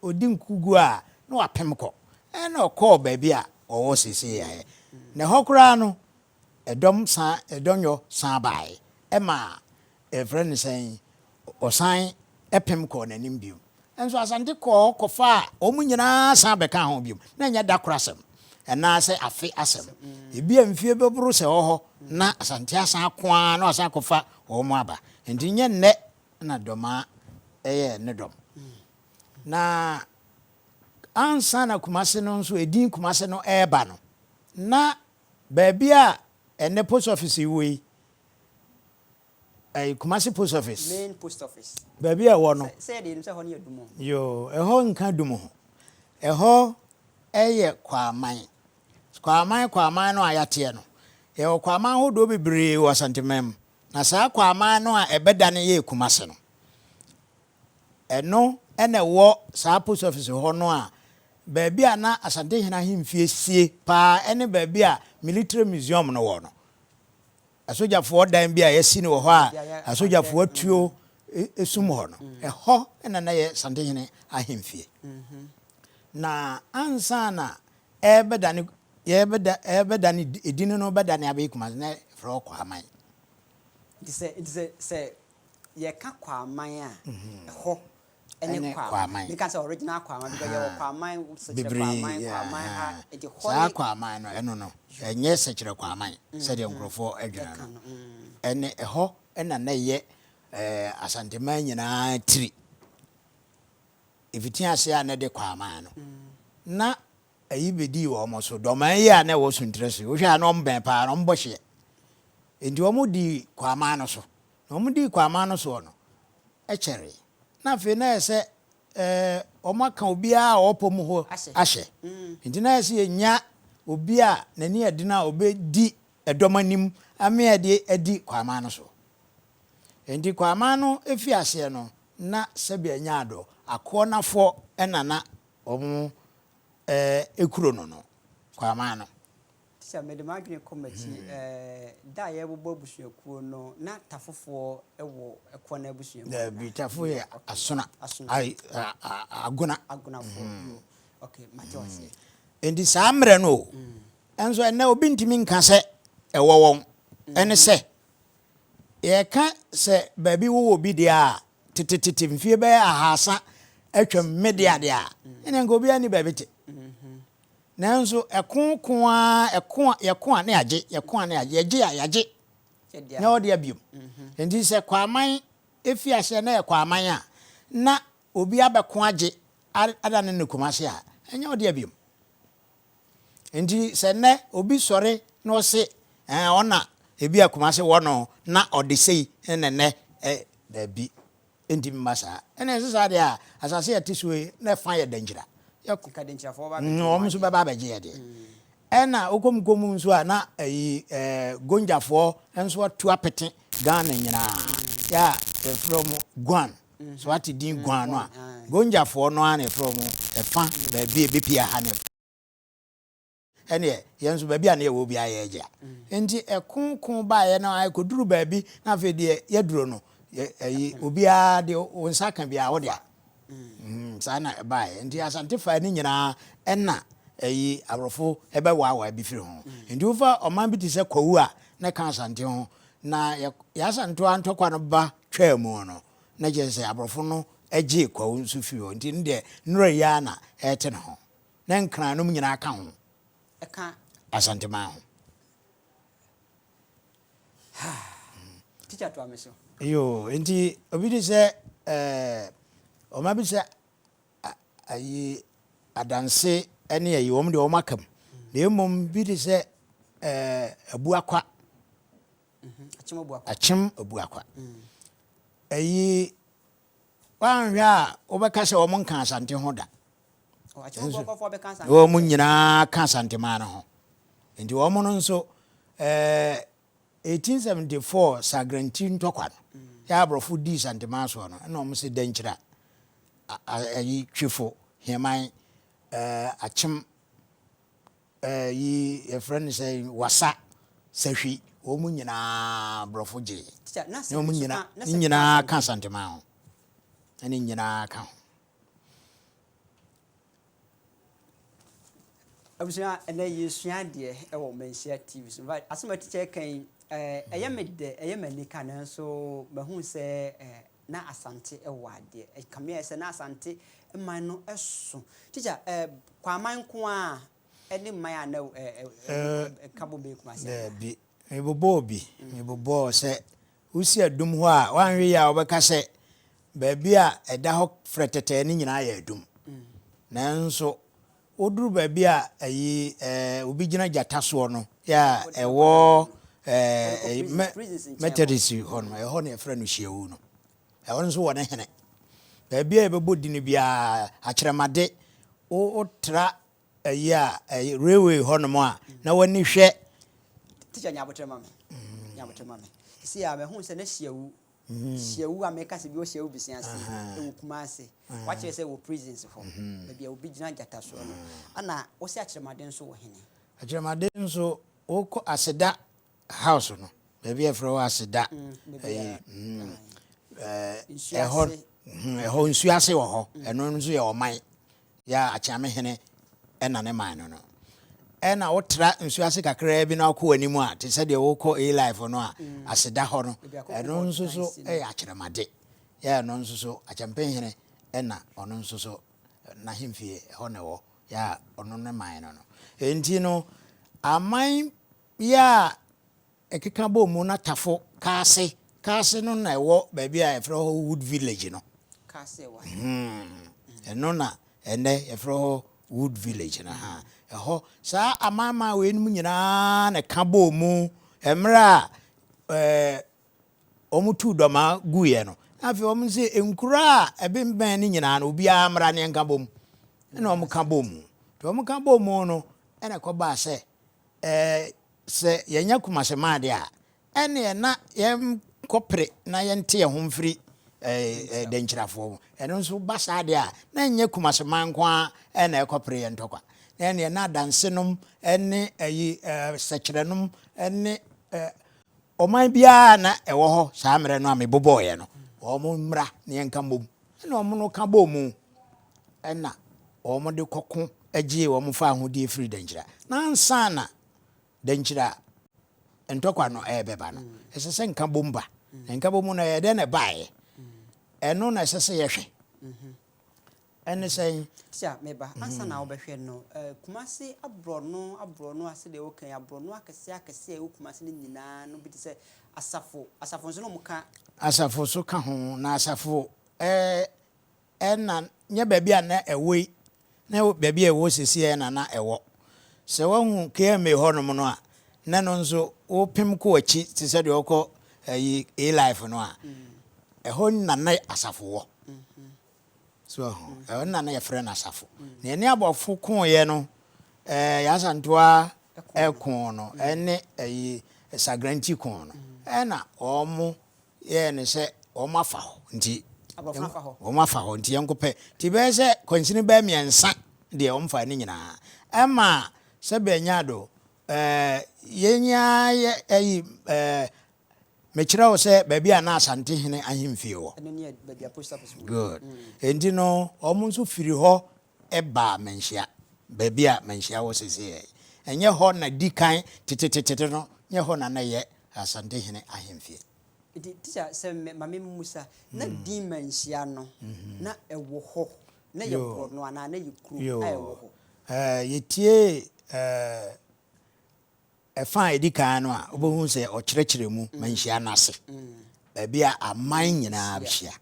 Speaker 8: odi nkugu a na wapem kɔ ɛna ɔkɔɔ baabi a ɔwɔ sese yɛ na hɔ koraa no ɛdɔnyɔ san bae ɛma ɛfrɛ ne sɛn ɔsan ɛpem kɔ n'anim bio ɛnso asante kɔɔ kɔfa a ɔmu nyinaa san bɛka ho bio na ɛnyɛ da kora asɛm ɛnaa sɛ afe asɛm ebi a mfie bɛboro sɛ hɔ na asante asan koa na asan kɔfa wɔn aba nti nyɛ nnɛ na dɔma ɛyɛ ne dɔm na ansa na Kumase no nso edin Kumase no ɛɛba no na baabi a ɛnɛ post office yi Kumase post office
Speaker 2: main post office
Speaker 8: baabi a ɛwɔ no
Speaker 2: say de nim say ho ne adumo
Speaker 8: yo ɛhɔ nka dum ho ɛhɔ ɛyɛ kwaman no a yɛateɛ no yɛwɔ kwaman hodoɔ bebree wɔ Asantemam na saa kwaman no a ɛbɛda ne yɛ Kumase no ɛno ɛna ɛwɔ saa post office hɔ no a baabi a na Asantehene ahemfie sie paa ɛne baabi a military museum no wɔ no asogyafoɔ dan bi a yɛsi no wɔ hɔ a asogyafoɔ tuo esum hɔ no ɛhɔ ɛna na yɛ Asantehene ahemfie na ansa na ɛbɛda ne edin no bɛda ne abɛyɛ Kumase na frɛ kwaman
Speaker 2: sɛ ye ka kwaman a ɛhɔ ɛne kwaman me ka sɛ original kwaman because ye kwaman kwaman ha ɛde hɔ
Speaker 8: saa kwaman no ɛno no ɛnyɛ sɛkyerɛ kwaman sɛdeɛ nkurɔfoɔ adwina no ɛne ɛhɔ ɛna na yɛ Asantema nyinaa tiri ɛfiti ase a na de kwaman no na ayi bɛdii wɔ mo so dɔman yi a na ɛwɔ so ntrɛse wohwɛ a na ɔmbɛn paa na ɔmbɔ hyeɛ enti ɔmo di kwaman no so na ɔmo di kwaman no so no ɛkyɛre na afei na yɛ sɛ ɔmo aka obiara a ɔpɔ mu hɔ ahyɛ enti na yɛ sɛ yɛnya obi a n'ani ɛdena a ɔbɛdi ɛdɔm anim ame ɛde adi kwaman no so enti kwaman no efi aseɛ no na sɛbi anya ado akɔ nafoɔ ɛna na ɔmo ekuro no kwaman no
Speaker 2: sɛ me de madwene kɔmachi da yɛ bobɔ busuakuo no na tafofoɔ ɛwɔ ɛkɔ na busuakuo
Speaker 8: da bi tafo yɛ asona ai agona
Speaker 2: okay matose
Speaker 8: enti saa mmerɛ no enso ɛnɛ obi ntimi nka sɛ ɛwɔ wɔn ɛne sɛ yɛka sɛ baabi wo bi dia a tete mfie bɛyɛ ahasa atwam media dia ɛne nka obi ani baabi te nanso ɛko a ne agye yɛgye na ɔde abiom enti sɛ kwaman efi ahyɛ na yɛ kwaman a na obi abɛko agye ada ne Kumase a ɛnyɛ ɔde abiom enti sɛ nɛ obi sɔre na ɔse ɔna ebi a Kumase wɔ no na ɔde sei ɛnɛ dabi enti mmasa ɛna ɛsɛ saa deɛ a asase yɛte so na ɛfa yɛ dangyira ɔmo nso bɛba abɛgye yɛ deɛ ɛna okomkom nso a na gonjafoɔ nso atu apete Ghana nyinaa yɛ from Guan so ate din Guan no a gonjafoɔ no a na from ɛfa baabi ebepia ha ne ɛne yɛn nso baabi a na yɛwɔ bi ayɛ agya enti ɛkonkon ba yɛ na akoduru baabi na afei deɛ yɛduro no obi a de onsa ka bia wo de saa na ɛbae nti Asante fa ne nyinaa ɛna abrɔfo ɛbɛwaawa bi firi ho nti wofa ɔman bi te sɛ Kwawu a na ka Asante ho na yɛ Asante antɔkwa no ba twa mu no na gye sɛ abrɔfo no agye Kwawu nso firi ho nti ne deɛ nnura yi na ɛte ne ho na nkran no nyinaa ka ho
Speaker 2: ɛka
Speaker 8: Asantema ho
Speaker 2: teacher to ameso
Speaker 8: yo nti obi de sɛ ɔma bi sɛ adanse ɛne ayi wɔm de wɔm akam na mmom bi de sɛ abuakwa akyem abuakwa ayi wanhwɛ a wobɛka sɛ wɔm nka Asante ho da wɔm nyinaa ka Asantema no ho nti wɔm no nso 1874 sagranti ntɔkwa no yɛ abrɔfo di Asantema so no ɛna wɔm sɛ dankyira ayi twifo heman achim yi a friend say wasa sahwi omu nyina brofo je
Speaker 2: na
Speaker 8: omu nyina kan santema ho ani nyina kan
Speaker 2: abusua ene yesua de e wo Manhyia TV so right asema teacher kan eye medde eye manika na so mahu se na Asante e wo ade e kamia se na Asante man no eso teacher kwa man ko a ene man na kabo be kuma se
Speaker 8: bi mebobo se usi adum ho a wanwe ya obeka se ba bia eda ho fretete ni nyina ya adum nanso oduru ba bia ayi obi gina jata so no ya ewo methodist ho no ho na efra no hiewu no ewo nso wo ne hene ba bia ebebodi ni bia akyeremade o tra ayi a railway ho no mo a na wani hwe
Speaker 2: teacher nyabotre mame si ya me hu se na hiewu ameka se bi o hiewu bisiase e wo kumase wa kire se wo prisons ho e bia obi gina jata so no ana wo se akyeremade nso wo hene
Speaker 8: akyeremade nso woko aseda house no be bia efra wo aseda ho nsuase wo ho eno nso ye oman ya akyame hene ena ne man no ena wotra nsuase kakra bi na akọ animu a te se de woko e life no a aseda ho no eno nso so akyeremade ya eno nso so akyampe hene ena ono nso so na hemfie ho ne wo ya ono ne man no enti no aman ya ekeka bo mu na tafo kase no na ewo ba bia efro Wood Village no
Speaker 2: kase wa
Speaker 8: eno na ene efro Wood Village na ha eho sa amama we num nyina na kabo mu emra omutu doma guye no afi om se enkura ebemben ni nyina na obi amra ne nkabo mu na om kabo mu to om kabo mu no ene ko ba se se yenya kumase made a ene na yem kopre na yente ye homfiri denchirafo eno nso basa de a na nya kumase mankwa ene ekopre ye ntokwa ene na dansenom ene ayi sekirenum ene oman bia na ewo ho saa mere no ameboboye no omo mra ne yenka mbom ene omo no ka bomu ena omo de kokko agie omo fa ahodi free denchira na ansana denchira ntokwa no ebeba no esese nka bomba nka bomu na yede ne bae eno na esese yehwe ene say
Speaker 2: tia meba ansa na obehwe no kumase abrono ase de okan abrono akese kumase ni nyina no bi se asafo nso no muka
Speaker 8: asafo so ka ho na asafo ena nya baabi a na ewe na baabi a ewo sisi na ewo se wahu keme ho no no a na no nso opim ko achi ti se de okọ ayi life no a eho na asafo wo so na ye friend asafo na eni abofo kon ye no ya santoa ekon no ene ayi sagranti kon no na omo ye ne se omo afa ho nti omo afa ho nti yenkope ti be se konsini ba miensa de omfa ni nyina ema se benya do yenya ye ayi mechira wo se baabi a na Asante hene ahemfie wo
Speaker 2: ene baabi a post office
Speaker 8: good endi no omo nso firi ho eba Manhyia baabi a Manhyia wo sese enye ho na dikan tetetete no nye ho na ye Asante hene ahemfie
Speaker 2: edi teacher se mame musa na di Manhyia no na ewo ho na ye bro no ana na ye kru ewo ho
Speaker 8: yetie efa edikan no a obohu se okyerɛkyerɛ mu Manhyia nase baabi a aman nyina bihia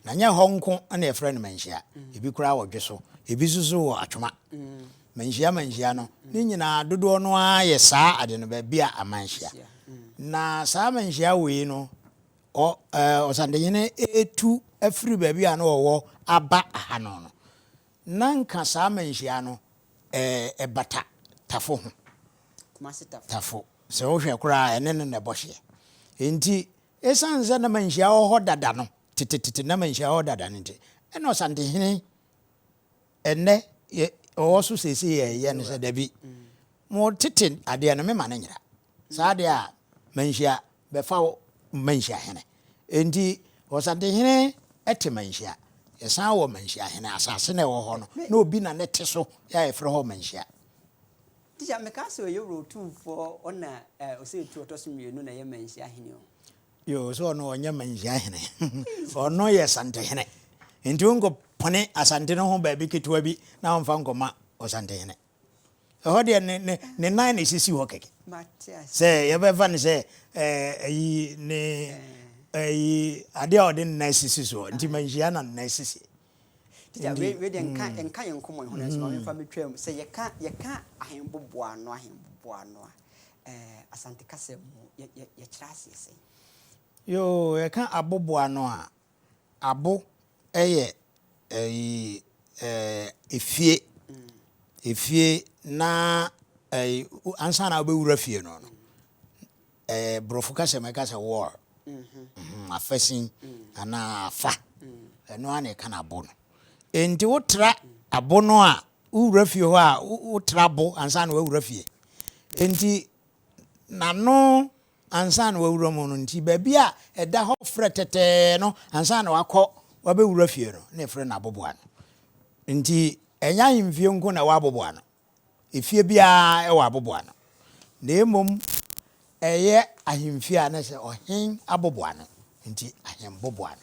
Speaker 8: na nya ho nko na efra no Manhyia ebi kura wodwe so ebi susu wo atwoma Manhyia no ni nyina dodo no aye saa ade no baabi a amanhyia na saa Manhyia we no Osande yene etu afiri baabi a na wo aba aha no na nka saa Manhyia no ebata tafo ho tafo se wo hwe kura ene ne bohye enti esanze na Manhyia ho dada no tititi na Manhyia ho dada nti ɛna ɔsantehene ɛnɛ ɔwɔ so sɛsi yɛ no sɛ dabi mo tete adeɛ no mema no nyera saa adeɛ a manhyia bɛfa wo manhyia hene enti ɔsantehene ɛte manhyia yɛsan wɔ manhyia hene asase na ɛwɔ hɔ no na obi na ne te so yɛ yɛfrɛ hɔ manhyia
Speaker 2: Teacher, me ka so ye ro 2 for ona o se tu otoso mienu na ye manhyia hene o.
Speaker 8: Yo so no onye manhyia hene. Ono ye santehene. Nti unko pone asante no ho ba bi ketewa bi na omfa nkoma o santehene. Ho de ne nan ne sisi ho keke.
Speaker 2: Matias.
Speaker 8: Se ye be fa ne se ayi ne ayi ade a ode ne sisi so nti manhyia na ne sisi.
Speaker 2: Teacher, we de enka yenkomo ho na so me fa metwam se ye ka ahemboboa no asante kase mu ye kira asese.
Speaker 8: Yo ye ka aboboa no a abo eye efie na ansa na obewura fie no brofo kase me kase war afesin ana afa eno ane ka na abo no enti wotra abo no a wura fie ho a wotra abo ansa na wura fie enti nano ansa na wura mo no nti ba bia eda ho frɛ tete no ansa na wakɔ wabɛwura fie no na frɛ na aboboa no nti enya himfie nko na waboboa no efie bia e wa aboboa no na emom eye ahimfie a na sɛ ɔhen aboboa no nti ahem boboa no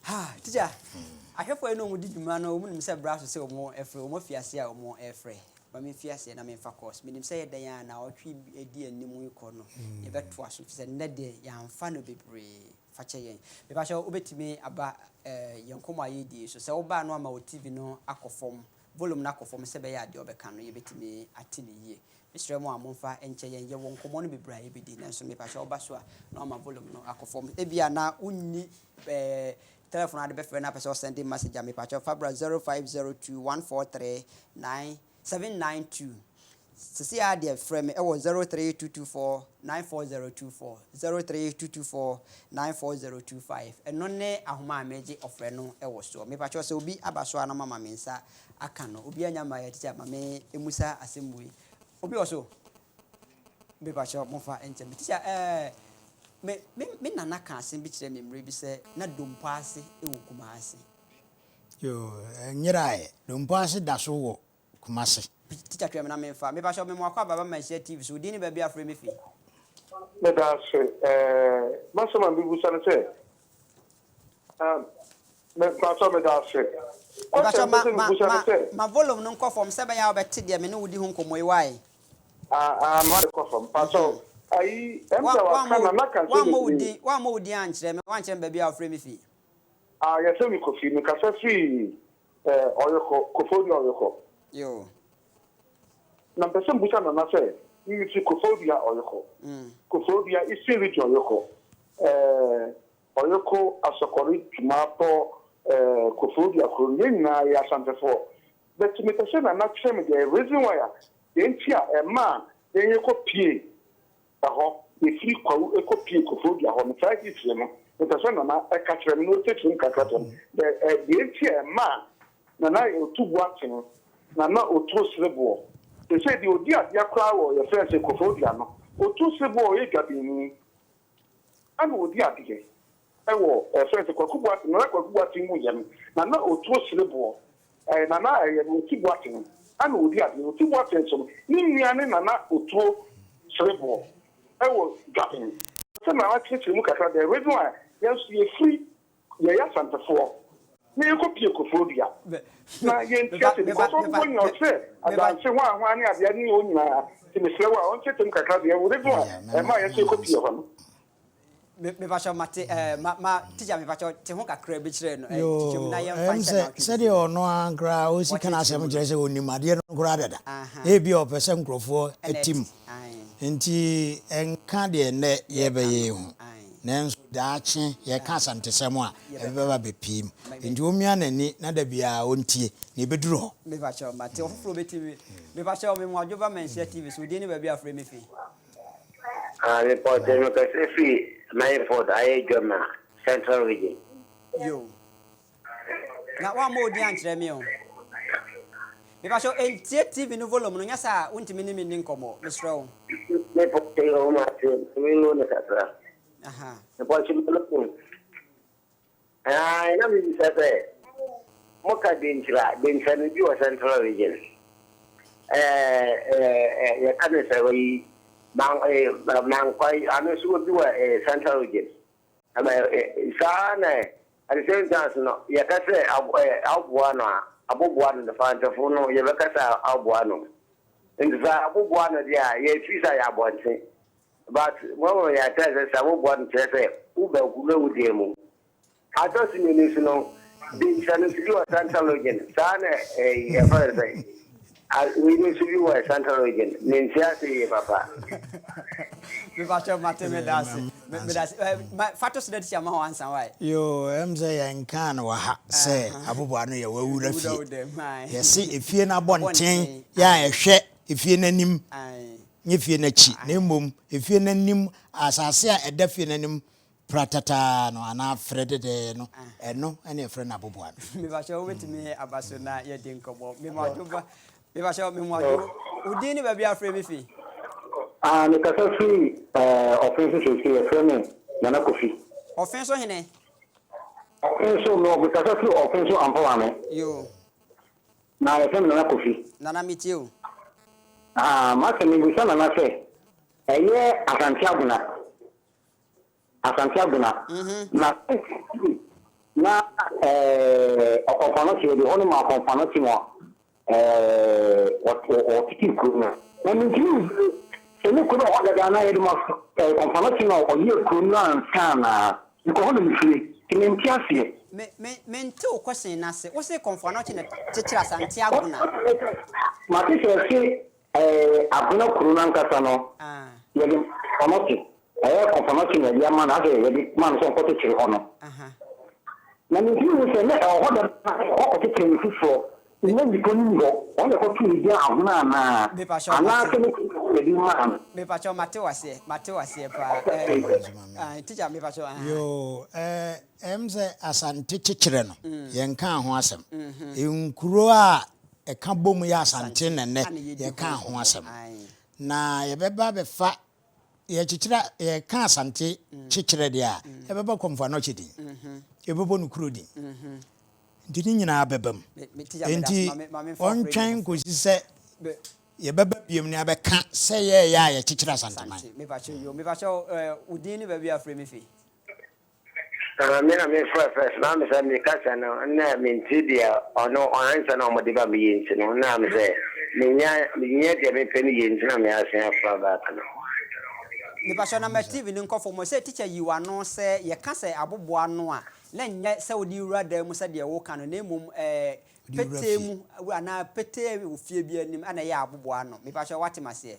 Speaker 2: ha teacher ahwefo eno mu diduma no mu nim sɛ braso sɛ omo efre omo fiase a omo efre ba me fiase na me fa course me nim sɛ yedan a na otwe edi anim ikɔ no ye beto aso sɛ ne de ya mfa no bebre fa kye yen me ba hye obetimi aba yenkomo ayedi so sɛ oba no ama o TV no akɔfom volume na akɔfom sɛ be ya de obeka no ye betimi atini yie Mr. Mo amomfa enche yen ye wonkomo no bebre aye bedi na so me ba hye oba so a na ama volume no akɔfom ebia na unni telephone ade be frɛ na person send message am pa Fabra 0502143992 sisi ade frɛ me e wo 03224940024 03224940025 eno ne ahoma ameje ofrɛ no e wo so me pa sɛ obi aba so ana mama me nsa aka no obi anya ma ya teacher ma me emusa asemwe obi also me pa mo fa ente me teacher me nana ka asem bi kire me mre bi se na dompo ase e wo kumase
Speaker 8: yo nyirae dompo ase da so wo kumase
Speaker 2: teacher twa me na me fa me ba sho me mo akwa baba Manhyia TV so di ni ba bi afre me fi
Speaker 9: me da se masoma bi bu sana se me ba so me da se
Speaker 2: ba sho ma volume no nko form se ba ya obete de me no wudi hu nkomo yi wai
Speaker 9: ma de ko form pa so ai emta wa kana na kan
Speaker 2: wa mo udi ankyere me wa ankyere ba bi afre me fi
Speaker 9: ya se mi ko fi mi ka se fi oyoko kofodi oyoko
Speaker 2: yo
Speaker 9: na pese mbucha na se ni fi kofodi oyoko kofodi isi region oyoko oyoko asokori tumato kofodi akro nyina ya Ashanti for but me pese na kyerɛ me the reason why entia ma enye ko pie aho efiri kwawu ekopie kofodi aho no try it no pese na eka kyerɛ me no tetun kakata the entia ma na otubu aten na otu srebo they say the odi adia kra wo your friend say kofodi ano otu srebo ye gabini ana odi adige ewo friend say kwakubu aten na kwakubu aten mu yem na otu srebo na otubu aten ana odi adige otubu aten so ni nuane na otu srebo ewo gabini so na akyekye mu kakra the reason why yes ye free ye ya santafo ni ekopie kofodi a na ye ntiate because of when you say adanse ho ani ade ni onyina ti mesrewa on chetem kakra de wo de do e ma ye se kopie ho no
Speaker 2: me ba sha mate ma teacher me ba sha te ho kakra bi kire no teacher na ye mfa
Speaker 8: se de ono ankra o si kana asem kire se onimade no nkura dada e bi o pese nkrofo etim nti enka de ne ye be ye hu nenso daache ye ka asantesem a ebeba bepim nti omia nani na da bia ontie ne beduru ho
Speaker 2: me ba cha mate ofro betimi me ba cha me mo adwoba Manhyia TV so di ni ba bia afre me fi
Speaker 10: report no ka se fi my report I Gama Central Region
Speaker 2: yo Na wa mo di ankyerɛ me o. Me ba so entie TV no volume no nya sa wontimi ni me nkomo. Mesrɛ wo.
Speaker 10: Me pote o ma te me no ne kasa.
Speaker 2: Aha.
Speaker 10: Me po chi me no. Ina mi se se. Mo ka denchira no bi o central region. Ya kan se wi bang kwai anu su bi wa central region. Ama sana at the same time no ya ka se abuano no the fantafo no ya ka se abuano. Nza abubuano dia ye twisa ya bonte but mo ya tell say abubuano tell ube kule udemu atos ni no bin chanu sibi wa central region sana ya fa say we need to be wa central region ninja say papa
Speaker 2: me ba cho mate me das fatos de tia ma ho ansan why
Speaker 8: yo say yan kan wa ha say abubuano ya wawura fie yesi efie na bonten ya ehwe efie nanim nye fie na chi na mmom efie nanim asase a edafie nanim pratata no ana fredede no eno ene efre na boboa
Speaker 2: me ba sha wetimi abaso na ye din kobo me ma joba me ba sha me mo ado udi ni ba bia afre me fi
Speaker 10: me kasa fi offense so fi efre me na kofi
Speaker 2: offense hene
Speaker 10: offense no me kasa fi offense ampa me
Speaker 2: yo
Speaker 10: na efre me na kofi
Speaker 2: na mitio
Speaker 10: maka mi busa na nafe eye Ashanti Abuna na okonfano ti de hono ma okonfano ti mo o tiki kuna na mi ti se ne ko o daga na ye ma okonfano ti no o ye kuna sana ko hono mi fi ki mi tiasie
Speaker 2: me nti o question na se o se okonfano ti na chichira Ashanti Abuna
Speaker 10: ma ti se abuna kuruna nkasa no yedi konoti konfirmation na ya man age yedi man so ko tiri hono na ni ti se na ho da ko tiri fufo ni ndi ko ni ho on le ko tu ni dia abuna na ana ke ni yedi man
Speaker 2: me pa cho mate wase pa teacher me pa cho
Speaker 8: yo emze Asante chichire no yen kan ho asem enkuro a eka bom ya Asante nene ye kan ho asem na ye beba be fa ye chichira ye kan Asante chichire dia ye beba komfa no chidi ye bebo no kurodi ndini nyina bebam enti ontwan ko sise ye beba biem ne abeka se ye ya ye chichira Asante man
Speaker 2: me pa cho udini ba bia afre me fi
Speaker 10: me na me first na me say me kasa na me ntidia ono ansa na mo de ba me yinti no na me say me nya de me peni yinti na me asen afa ba kana
Speaker 2: me pa na ma TV ni nkofo mo say teacher yiwa no say ye kasa aboboa no a na nya say odi wura da mu say de wo kan no na mum pete mu ana pete ofie bi anim ana ya aboboa no me pa what mase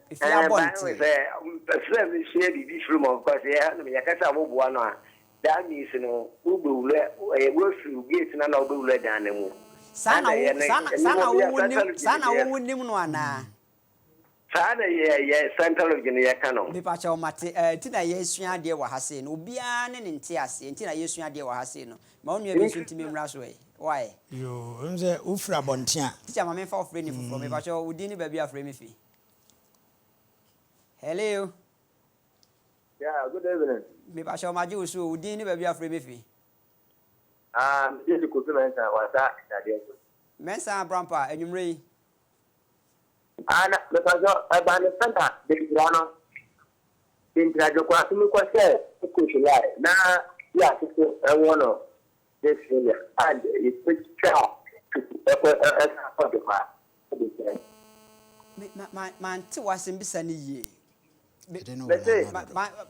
Speaker 2: if you are born
Speaker 10: say me share the from of course yeah me yakasa aboboa no a that means no ubewule we through gate na na ubewule dan mu
Speaker 2: sana wo nim no ana
Speaker 10: sana ye central region ye kano
Speaker 2: me pa cha o mate ti na ye sua de wa hase no obia ne nti ase ti na ye sua de wa hase no ma onu e bi so ntimi mra so why
Speaker 8: yo nze ufra bontia
Speaker 2: ti ma me fa ofre ni fufro me pa cha udi ni ba bia afre me fi hello
Speaker 10: yeah good evening
Speaker 2: me pa cha ma ji usu udi ni ba bia afre me fi
Speaker 10: this is Kofi Mensa wasa ade
Speaker 2: Mensa Brampa enyumre
Speaker 10: ana me pa jo ba ne center de grano intra jo kwa tumi kwa se ko shila na ya tiko ewono this year and it's picture
Speaker 2: man ti wasim bisa ni ye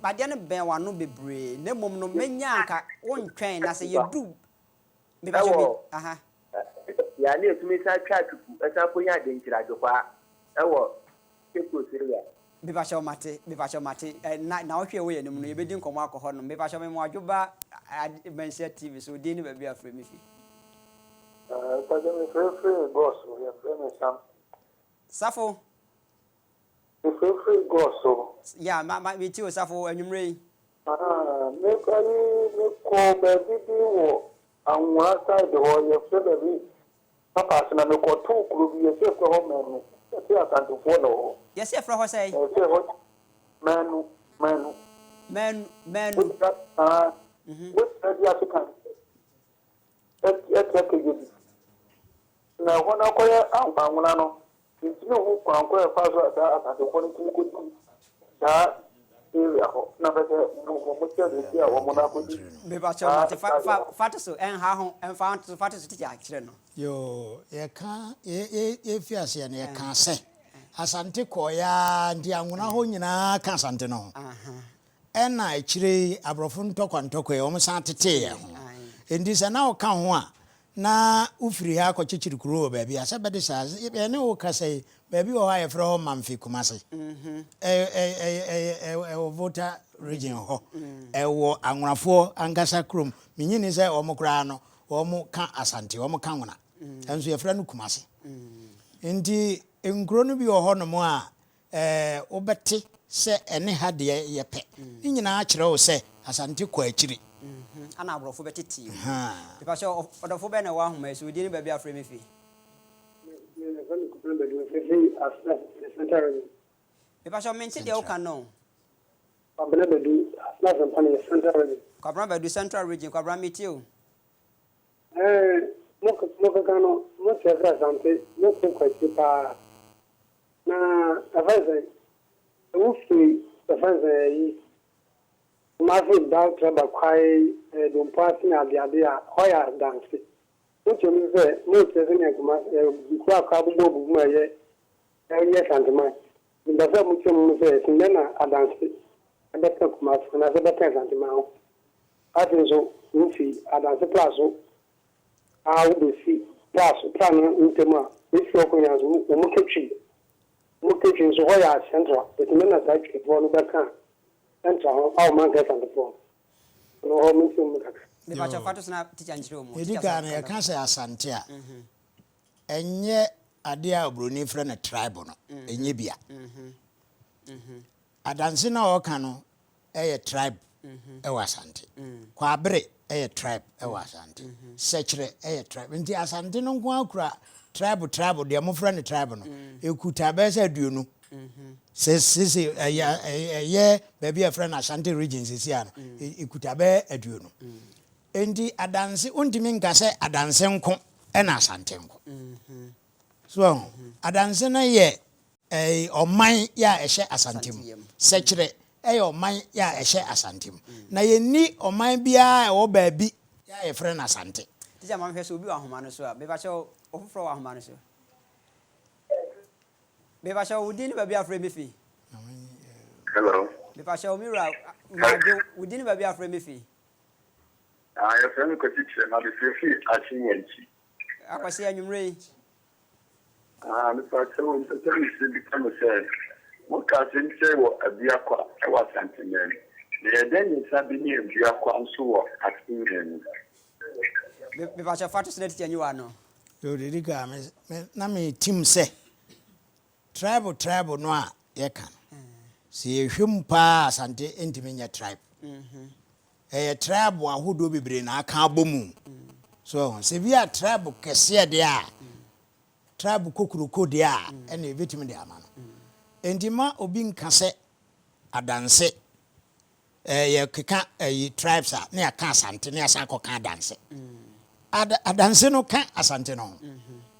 Speaker 2: ba dia ne ben wa no bebre na mom no menya aka wontwen na se yedu me ba jo aha
Speaker 10: ya ni etumi sa twa tupu esa konya de nkira jokwa ewo keko seria
Speaker 2: me ba sha mate na ohwe we yenim no yebedi nkomo akọ no me ba sha me mo adwoba Manhyia TV so di ni ba bia afre me fi
Speaker 10: kwa me free boss we free Sam
Speaker 2: Safo
Speaker 10: free boss
Speaker 2: ya me ti o Safo anwumre
Speaker 10: me ko be bi wo
Speaker 9: anwa side ho ye fe be papa se na me ko to kuro bi ye se ko ho menu se Asante fo no
Speaker 2: yes e fra ho say
Speaker 9: se ho menu what the African na ho na ko ye anwa no ntino ho kwanko e fa so da Asante fo no ko da na bete mo mo tia de tia wo mo na ko di
Speaker 2: me ba cha mate fa so en ha ho en fa so ti akire no
Speaker 8: yo ye ka ye fiase ne ye ka se Asante ko ya ndi anwona ho nyina ka Asante no na akire abrofo ntokwanto e o san tete ye ho endi se na o ka ho a na ufiri ha ko chichiri kuro ba bia se bede sa ye ne o ka se ba bi o ha ye fro manfi kumase o voter region ho wo anwonafo angasa krom minyini se o mokra no o mo ka Asante o mo ka nwona enso ye fra no kumase endi enkro no bi o ho no mo a obete se ene ha de ye pe ni nyina akire o se Asante ko akiri
Speaker 2: ana abrofo betiti because odofo be na wa homa so di ni ba bia afre me fi because mention the okano
Speaker 9: Kwabra bedu asna sampani central region
Speaker 2: Kwabra bedu central region Kwabra metio
Speaker 9: mo kano mo tefra Asante mo ko kwati pa na avaze ufi avaze yi mafi da traba kwai don passing ade a hoya dance uche mi ze mo tese ne kuma kwa ka bu ma ye santiment ndafa mu che mu ze sinena adanse abeka kuma na ze beka santiment ho atinzo ufi adanse plaso a u si plaso plan ntema isi okonya zo mo ketchi so hoya central etimena sa twi fo no beka central ho a man ka santiment no ho mu che mu kaka
Speaker 2: me ba cha fato na teacher njiro mo
Speaker 8: edika na ye ka se Asante a enye ade a obroni frɛ na tribe no enye bia adanse na o ka no tribe wa Asante kwa bere tribe wa Asante sechere tribe nti Asante no nko akura tribe de mo frɛ ne tribe no ekuta be se aduonu se ye baby a friend Ashanti regions is here ekuta be aduonu enti adanse ontimi nka se adanse nko na Asante nko so adanse na ye oman ya ehye Asante mu sechere oman ya ehye Asante mu na ye ni oman bia wo baabi ya ye friend Asante
Speaker 2: tija ma hwese obi wa homa no so a be ba che ofofro wa homa no so be ba che udi ni baabi afre me fi
Speaker 11: hello
Speaker 2: be ba che omira majo udi ni baabi afre me fi
Speaker 11: your friend ko teacher na be fi achinyanchi
Speaker 2: akwase anwumre
Speaker 11: me pa che won te se bi kama se mo ka se nche wo abia kwa e wa Asante men ye den ni sabi ni abia kwa nso wo atinyen
Speaker 2: be ba che fato se teacher nyi wa no
Speaker 8: yo dedika na me team se tribe no a ye kan se ehwem pa Asante entimenya tribe tribe ahodo bebre na aka abomu so se bia tribe kese de a tribe kokuroko de a ene betimi de ama no entima obi nka se adanse ye keka tribes a na aka Asante na asa koka adanse adanse no ka Asante no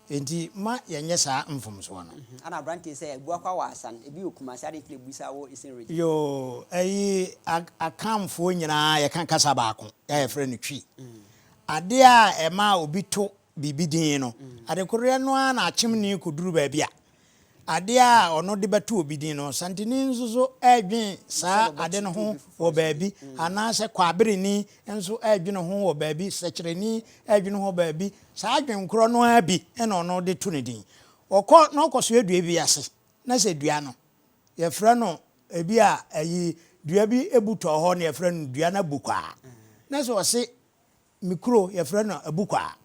Speaker 8: enti ma yenye sa mfomso no
Speaker 2: ana branti say ebu akwa wa asan ebi okuma sa de kle busa wo isen region
Speaker 8: yo akamfo nyina ye kan kasa baako ya friend twi ade a ema obi to bibidin no ade korre no a na achimni koduru ba bia ade a ono de beto obidin no santini nzuzo edwen sa ade no ho wo baabi anase kwabere ni enso edwen ho wo baabi sekyereni edwen ho baabi sa adwen kro no abi ena ono de to ne din okọ no koso edua bi ase na se dua no ye fra no ebi a dua bi ebuto ho na ye fra no dua na bukwa na so se mikro ye fra no abukwa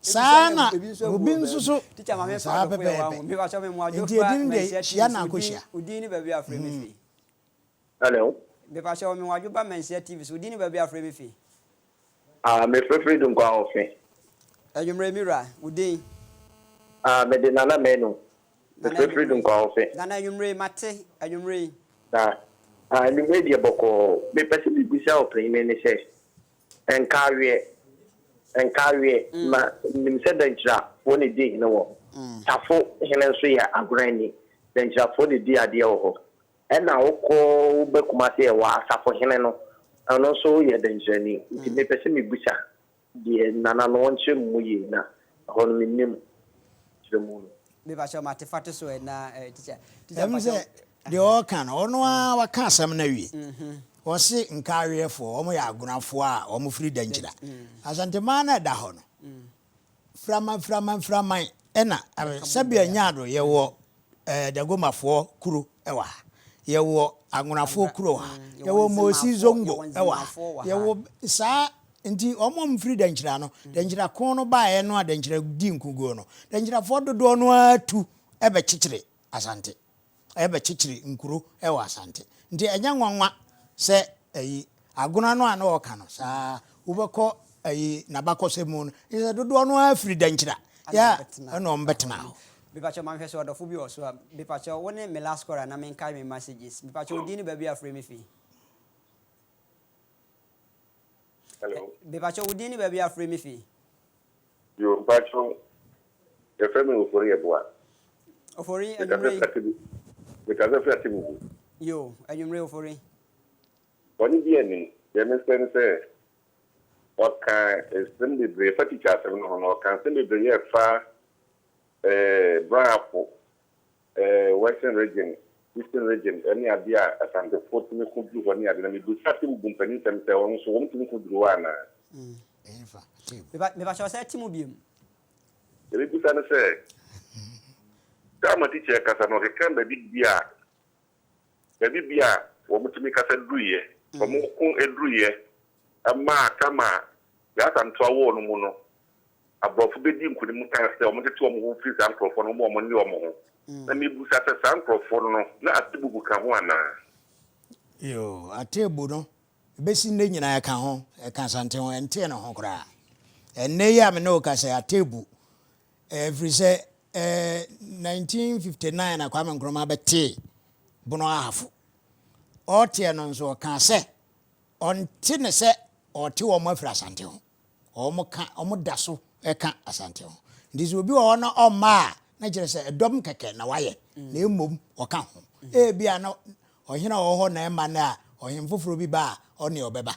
Speaker 8: sana obi nsusu
Speaker 2: teacher ma me fa ko ya wa mi ba so me mu ajo fa
Speaker 8: ya na akohia
Speaker 2: udi ni ba bi afre me fi
Speaker 11: hello
Speaker 2: be ba so me mu ajo ba Manhyia TV so udi ni ba bi afre me fi
Speaker 10: me free dum kwa ofe.
Speaker 2: Ayumre mira, udin.
Speaker 10: Me de nana menu. Me free dum kwa ofe.
Speaker 2: Nana ayumre mate, ayumre.
Speaker 10: Ni media boko me pese bi bisa open me ne se. Enkawie ma nim se danchira woni di ne wo. Tafo hene so ya agrani. Danchira fo de di ade wo ho. Ena wokọ bekumase e wa asafo hene no. Ano so ye danchira ni. Nti me pese me bisa de nana no wonche mu yi na. Hono minnim. Chiremu.
Speaker 2: Me ba sha mate fate so na teacher.
Speaker 8: The all can or no wa can some na wi. Wọ́n sì nkaare fo ọmọ yẹ agunafo a ọmọ firi dankyira. Asante man na da hɔ no. Frama ɛna sɛbi anyado yɛ wɔ dagomafo kuro ɛwɔ ha. Yɛ wɔ agunafo kuro ha. Yɛ wɔ Mosi Zongo ɛwɔ ha. Yɛ wɔ saa nti ọmọ mfiri dankyira no. Dankyira kon no ba yɛ no a dankyira di nkugo no. Dankyira fo dodo no atu ɛbɛ kyikyire Asante. Ɛbɛ kyikyire nkuro ɛwɔ Asante. Nti enya nwanwa se aguna no ana o kano sa ubeko na bakose mu no is dodo no afiri dankyira ya na o mbetena ho
Speaker 2: bipacho man hwese odofo bi oso a bipacho woni me last score na me kai me messages bipacho odi ni ba bi afre me fi
Speaker 11: hello
Speaker 2: bipacho odi ni ba bi afre me fi
Speaker 11: yo bipacho e fe me ofori eboa
Speaker 2: ofori anyumre
Speaker 11: because of that mu
Speaker 2: yo anyumre ofori
Speaker 11: Oni bieni, demonstrate say, okay, assembly bre faticha seven no kan assembly bre fa Brapo Western region, Eastern region, any idea Asante 40 me kudu woni adina me do sati bumpani tem se won so won tumi kudu wana.
Speaker 2: Me ba sha say timu biem.
Speaker 11: Ele buta na say. Kama teacher kasa no ke kan ba bibia. Ba bibia wo mutumi kasa duye. Omo kun eduye ama kama ya tanto awo no mu no abrofu bedi nkuni mu kan se omo tete omo free san profo no omo ni omo ho na me bu sa san profo no na atibugu ka ho ana
Speaker 8: yo atebu no besi ne nyina ya ka ho e kan sante ho ente no ho kra enne ya me no ka se atebu every say 1959 akwa me nkroma bete bono ahafu Otie no nso ka se onti ne se oti wo mo afra Asante ho omo da so e ka Asante ho ndi so obi wo no oma na kire se edom keke na waye na emom o ka ho e bia na ohina wo ho na e ma na ohim foforo bi ba oni obeba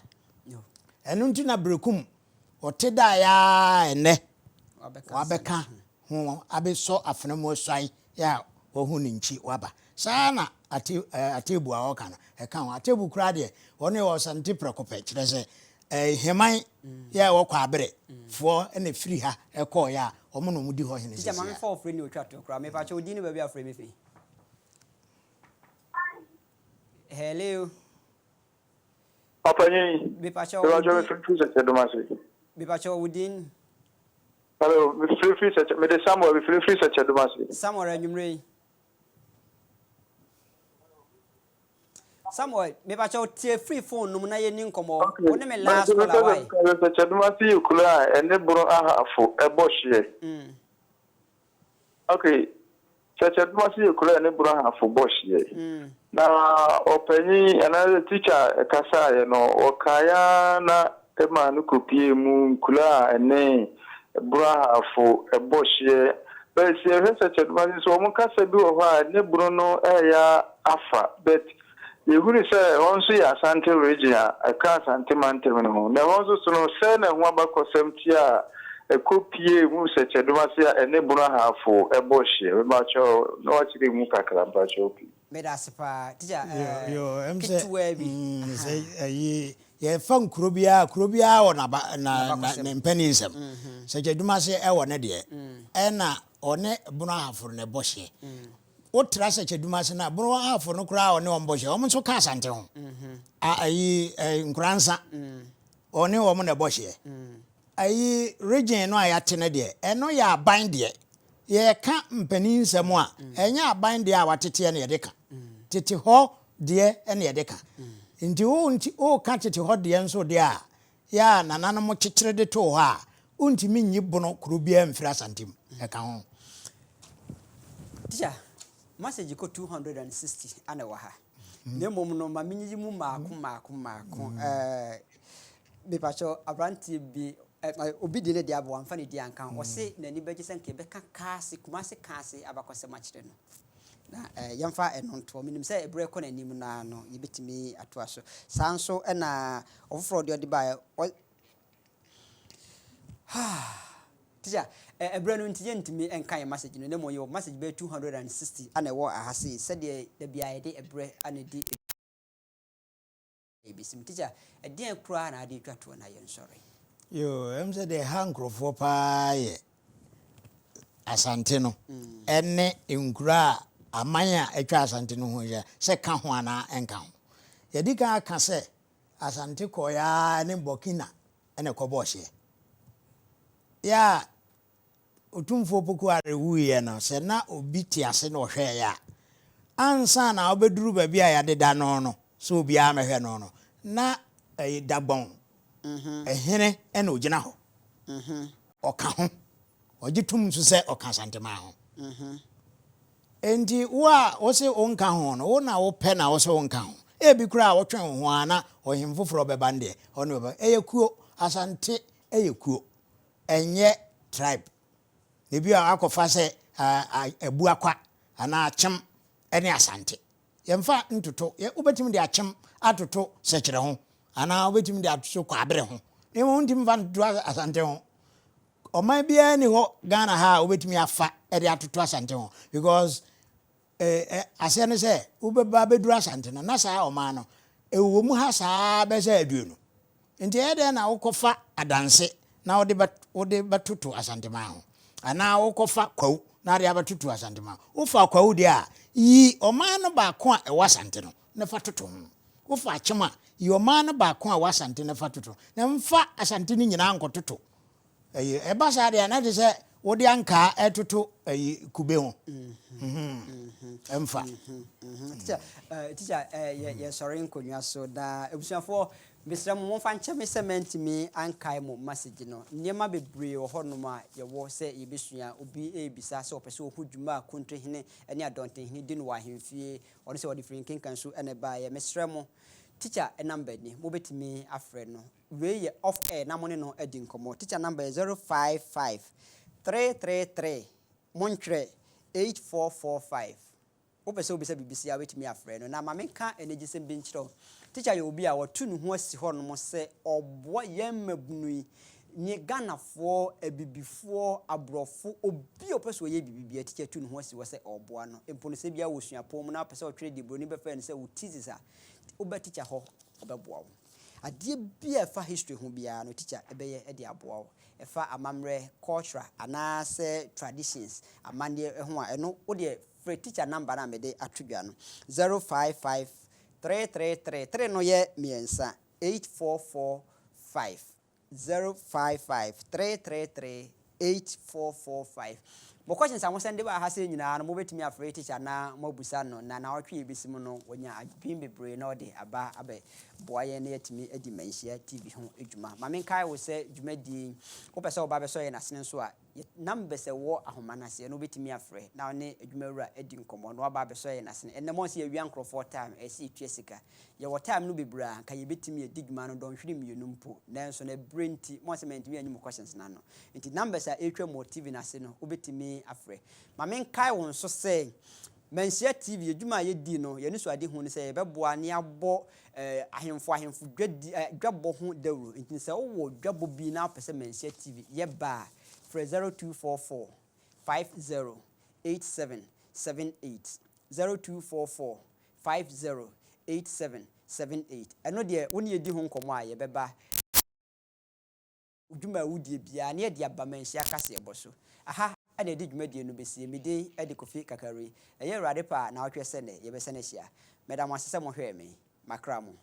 Speaker 8: enu nti na brekum ote da ya ene wabeka ho abeso afena mo swai ya wo hu ni nchi waba sana atebu a oka no e ka ho atebu kura de woni wo Asante prekope kire se heman ya wo kwa abere fo na firi ha e ko ya omo no mudi ho hene se
Speaker 2: ya man for free ni otwa to kura me pa che odi ni ba bi afre me fi hello
Speaker 9: Apani
Speaker 2: me pa che
Speaker 9: odi free se domasi
Speaker 2: me pa che odi
Speaker 9: hello me free se me de Samuel me free se domasi
Speaker 2: Samuel anyumre Samuel, me pa cho tie free phone no na ye ni nkomo. Woni me last call away.
Speaker 9: Se chaduma si ukula ene bro aha afo ebohye. Okay. Se chaduma si ukula ene bro aha afo bohye. Na openyi another teacher kasa ye no okaya na ema no kopie mu ukula ene bro aha afo ebohye. But se chaduma si so mo kasa bi o ha ene bro no eya afa but Yehuri say onso ya Asante region a ka Asante mantem no na onso so no say na ho abakosem ti a ekopie mu se cheduma se ene buru hafo ebohye we ma cho no achire mu kakra mpa cho opi
Speaker 2: me da sepa tija
Speaker 8: yo emse say ye fan kurobia wo na mpaninsem se cheduma se e wo ne de e na one buru hafo ne bohye o trasa cheduma se na bro afo no kura one omboje o mso ka Asante ho ayi nkransa one wo mo na bohye ayi region no ayate ne de eno ya aban de ye ka mpani nsem a enya aban de a watete ne ye de ka tete ho de ene ye de ka nti o ka tete ho de nso de a ya nana mo kyekyere de to ha untimi nyi bono kurubia mfira santim eka ho
Speaker 2: teacher message ko 260 ana wa ha nemom no ma menyi mu maako be pacho abranti bi obi de ne dia bo amfa ne dia anka o se nani beji senke be kakase kumase kase abakose machire no na yamfa enonto minim se ebre ko nanim na no yebetimi ato aso sanso na ofofro de ba teacher ebre no ntije ntimi enkan message no nemo yo message be 260 ana wo ahase se de bia ye de ebre ana di ebisim teacher edien kura na ade twato na ye nsori
Speaker 8: yo emse de hankrofo pa ye Asante no ene nkura amanya atwa Asante no ho ye se ka ho ana enka ho ye di ka aka se Asante ko ya ne Burkina ene ko bo hye ya otumfo poku are wuye no se na obi ti ase no hwe ya ansa na obeduru ba bia ya deda no so obi a mehwe no na dagbon ehene ene ogina ho oka ho ogitum so se oka Asante ma ho endi wa wo se onka ho no wo na wo pe na wo se onka ho ebi kura wo twen ho ana ohimfoforo beba nde ono beba eyekuo Asante eyekuo enye tribe ebi akofa se ebu akwa ana achem ene Asante yemfa ntoto ye ubetimi de achem atoto sekere ho ana ubetimi de atoto kwa abere ho ne mo ntim va ntoto Asante ho oman bia ni ho Ghana ha ubetimi afa e de atoto Asante ho because ase ne se ubeba beduru Asante no na sa oman no ewo mu ha sa be se aduonu nti e de na ukofa adanse na ode batutu Asante ma ho ana ukofa kwawu na de abatutu Asante ma ufa kwawu de a yi oman no ba ko a e Asante no na fatutu ho ufa chema yi oman no ba ko a Asante na fatutu na mfa Asante ni nyina nkototo e ba sa de na de se wode anka etoto kube ho emfa
Speaker 2: teacher ye sorry nkonwa so da ebusuafo Mr. Momfa ncheme cement mi ankai mo message no niema bebre wo honom a ye wo se yebesua obi ebisa se opese ohudwuma kontre hene ene adonte hene di no wa hemfie ono se wodi frinkin kan so ene ba ye Mr. Mo teacher number ni mo betimi afre no we ye off air na mo ne no edi nkomo teacher number 055 333 montre 8445 opese obisa BBC ya wetimi afre no na mamenka energy sem bi nchiro teacher ye obi a watu ne ho asi ho no mo se obo yemmabunu ni Ghanafoɔ abibifoɔ abrɔfo obi opese oye bibibia teacher tu ne ho asi wo se obo no empo no se bia wo suapɔ mu na opese o twere di broni be fa ne se wo teaches a oba teacher ho obeboa wo ade bia fa history ho bia no teacher ebeye e de aboa wo efa amamre culture ana se traditions amane ho a eno wo de free teacher number na me de atwedwa no 055 333 no ye miensa 8445 055 333 8445 mo questions am send ba ha se nyina no mo betimi afre teacher na mo busa no na otwe ebisim no wonya adwin bebre na ode aba abe boaye na yatimi edi Manhyia TV ho edwuma ma men kai wo se dwuma di wo pese wo ba be so ye na sene so a number se wo ahoma na se no betimi afre na ne edwuma wura edi nkomo no ba be so ye na sene enne mo se awia nkrofo time e se tue sika ye wo time no bebra ka ye betimi edi dwuma no don hwiri mienu mpo nanso na brenti mo se mentimi anyi mo questions na no nti numbers a etwa mo TV na se no wo betimi afre ma men kai won so say Manhyia TV edwuma ye di no ye ni so ade hu ni say ye beboa ne abo ahemfo dwabo ho dawro nti say wo dwabo bi na pese Manhyia TV ye ba for 0244 508778 0244 508778 eno de woni ye di ho nkomo a ye beba udwuma wudie bia ne ye de aba Manhyia kase eboso aha ade di dwumadie no besie mede ade kofi kakari eye rade pa na otwe sene ye be sene hia medam asese mo hwe me makramo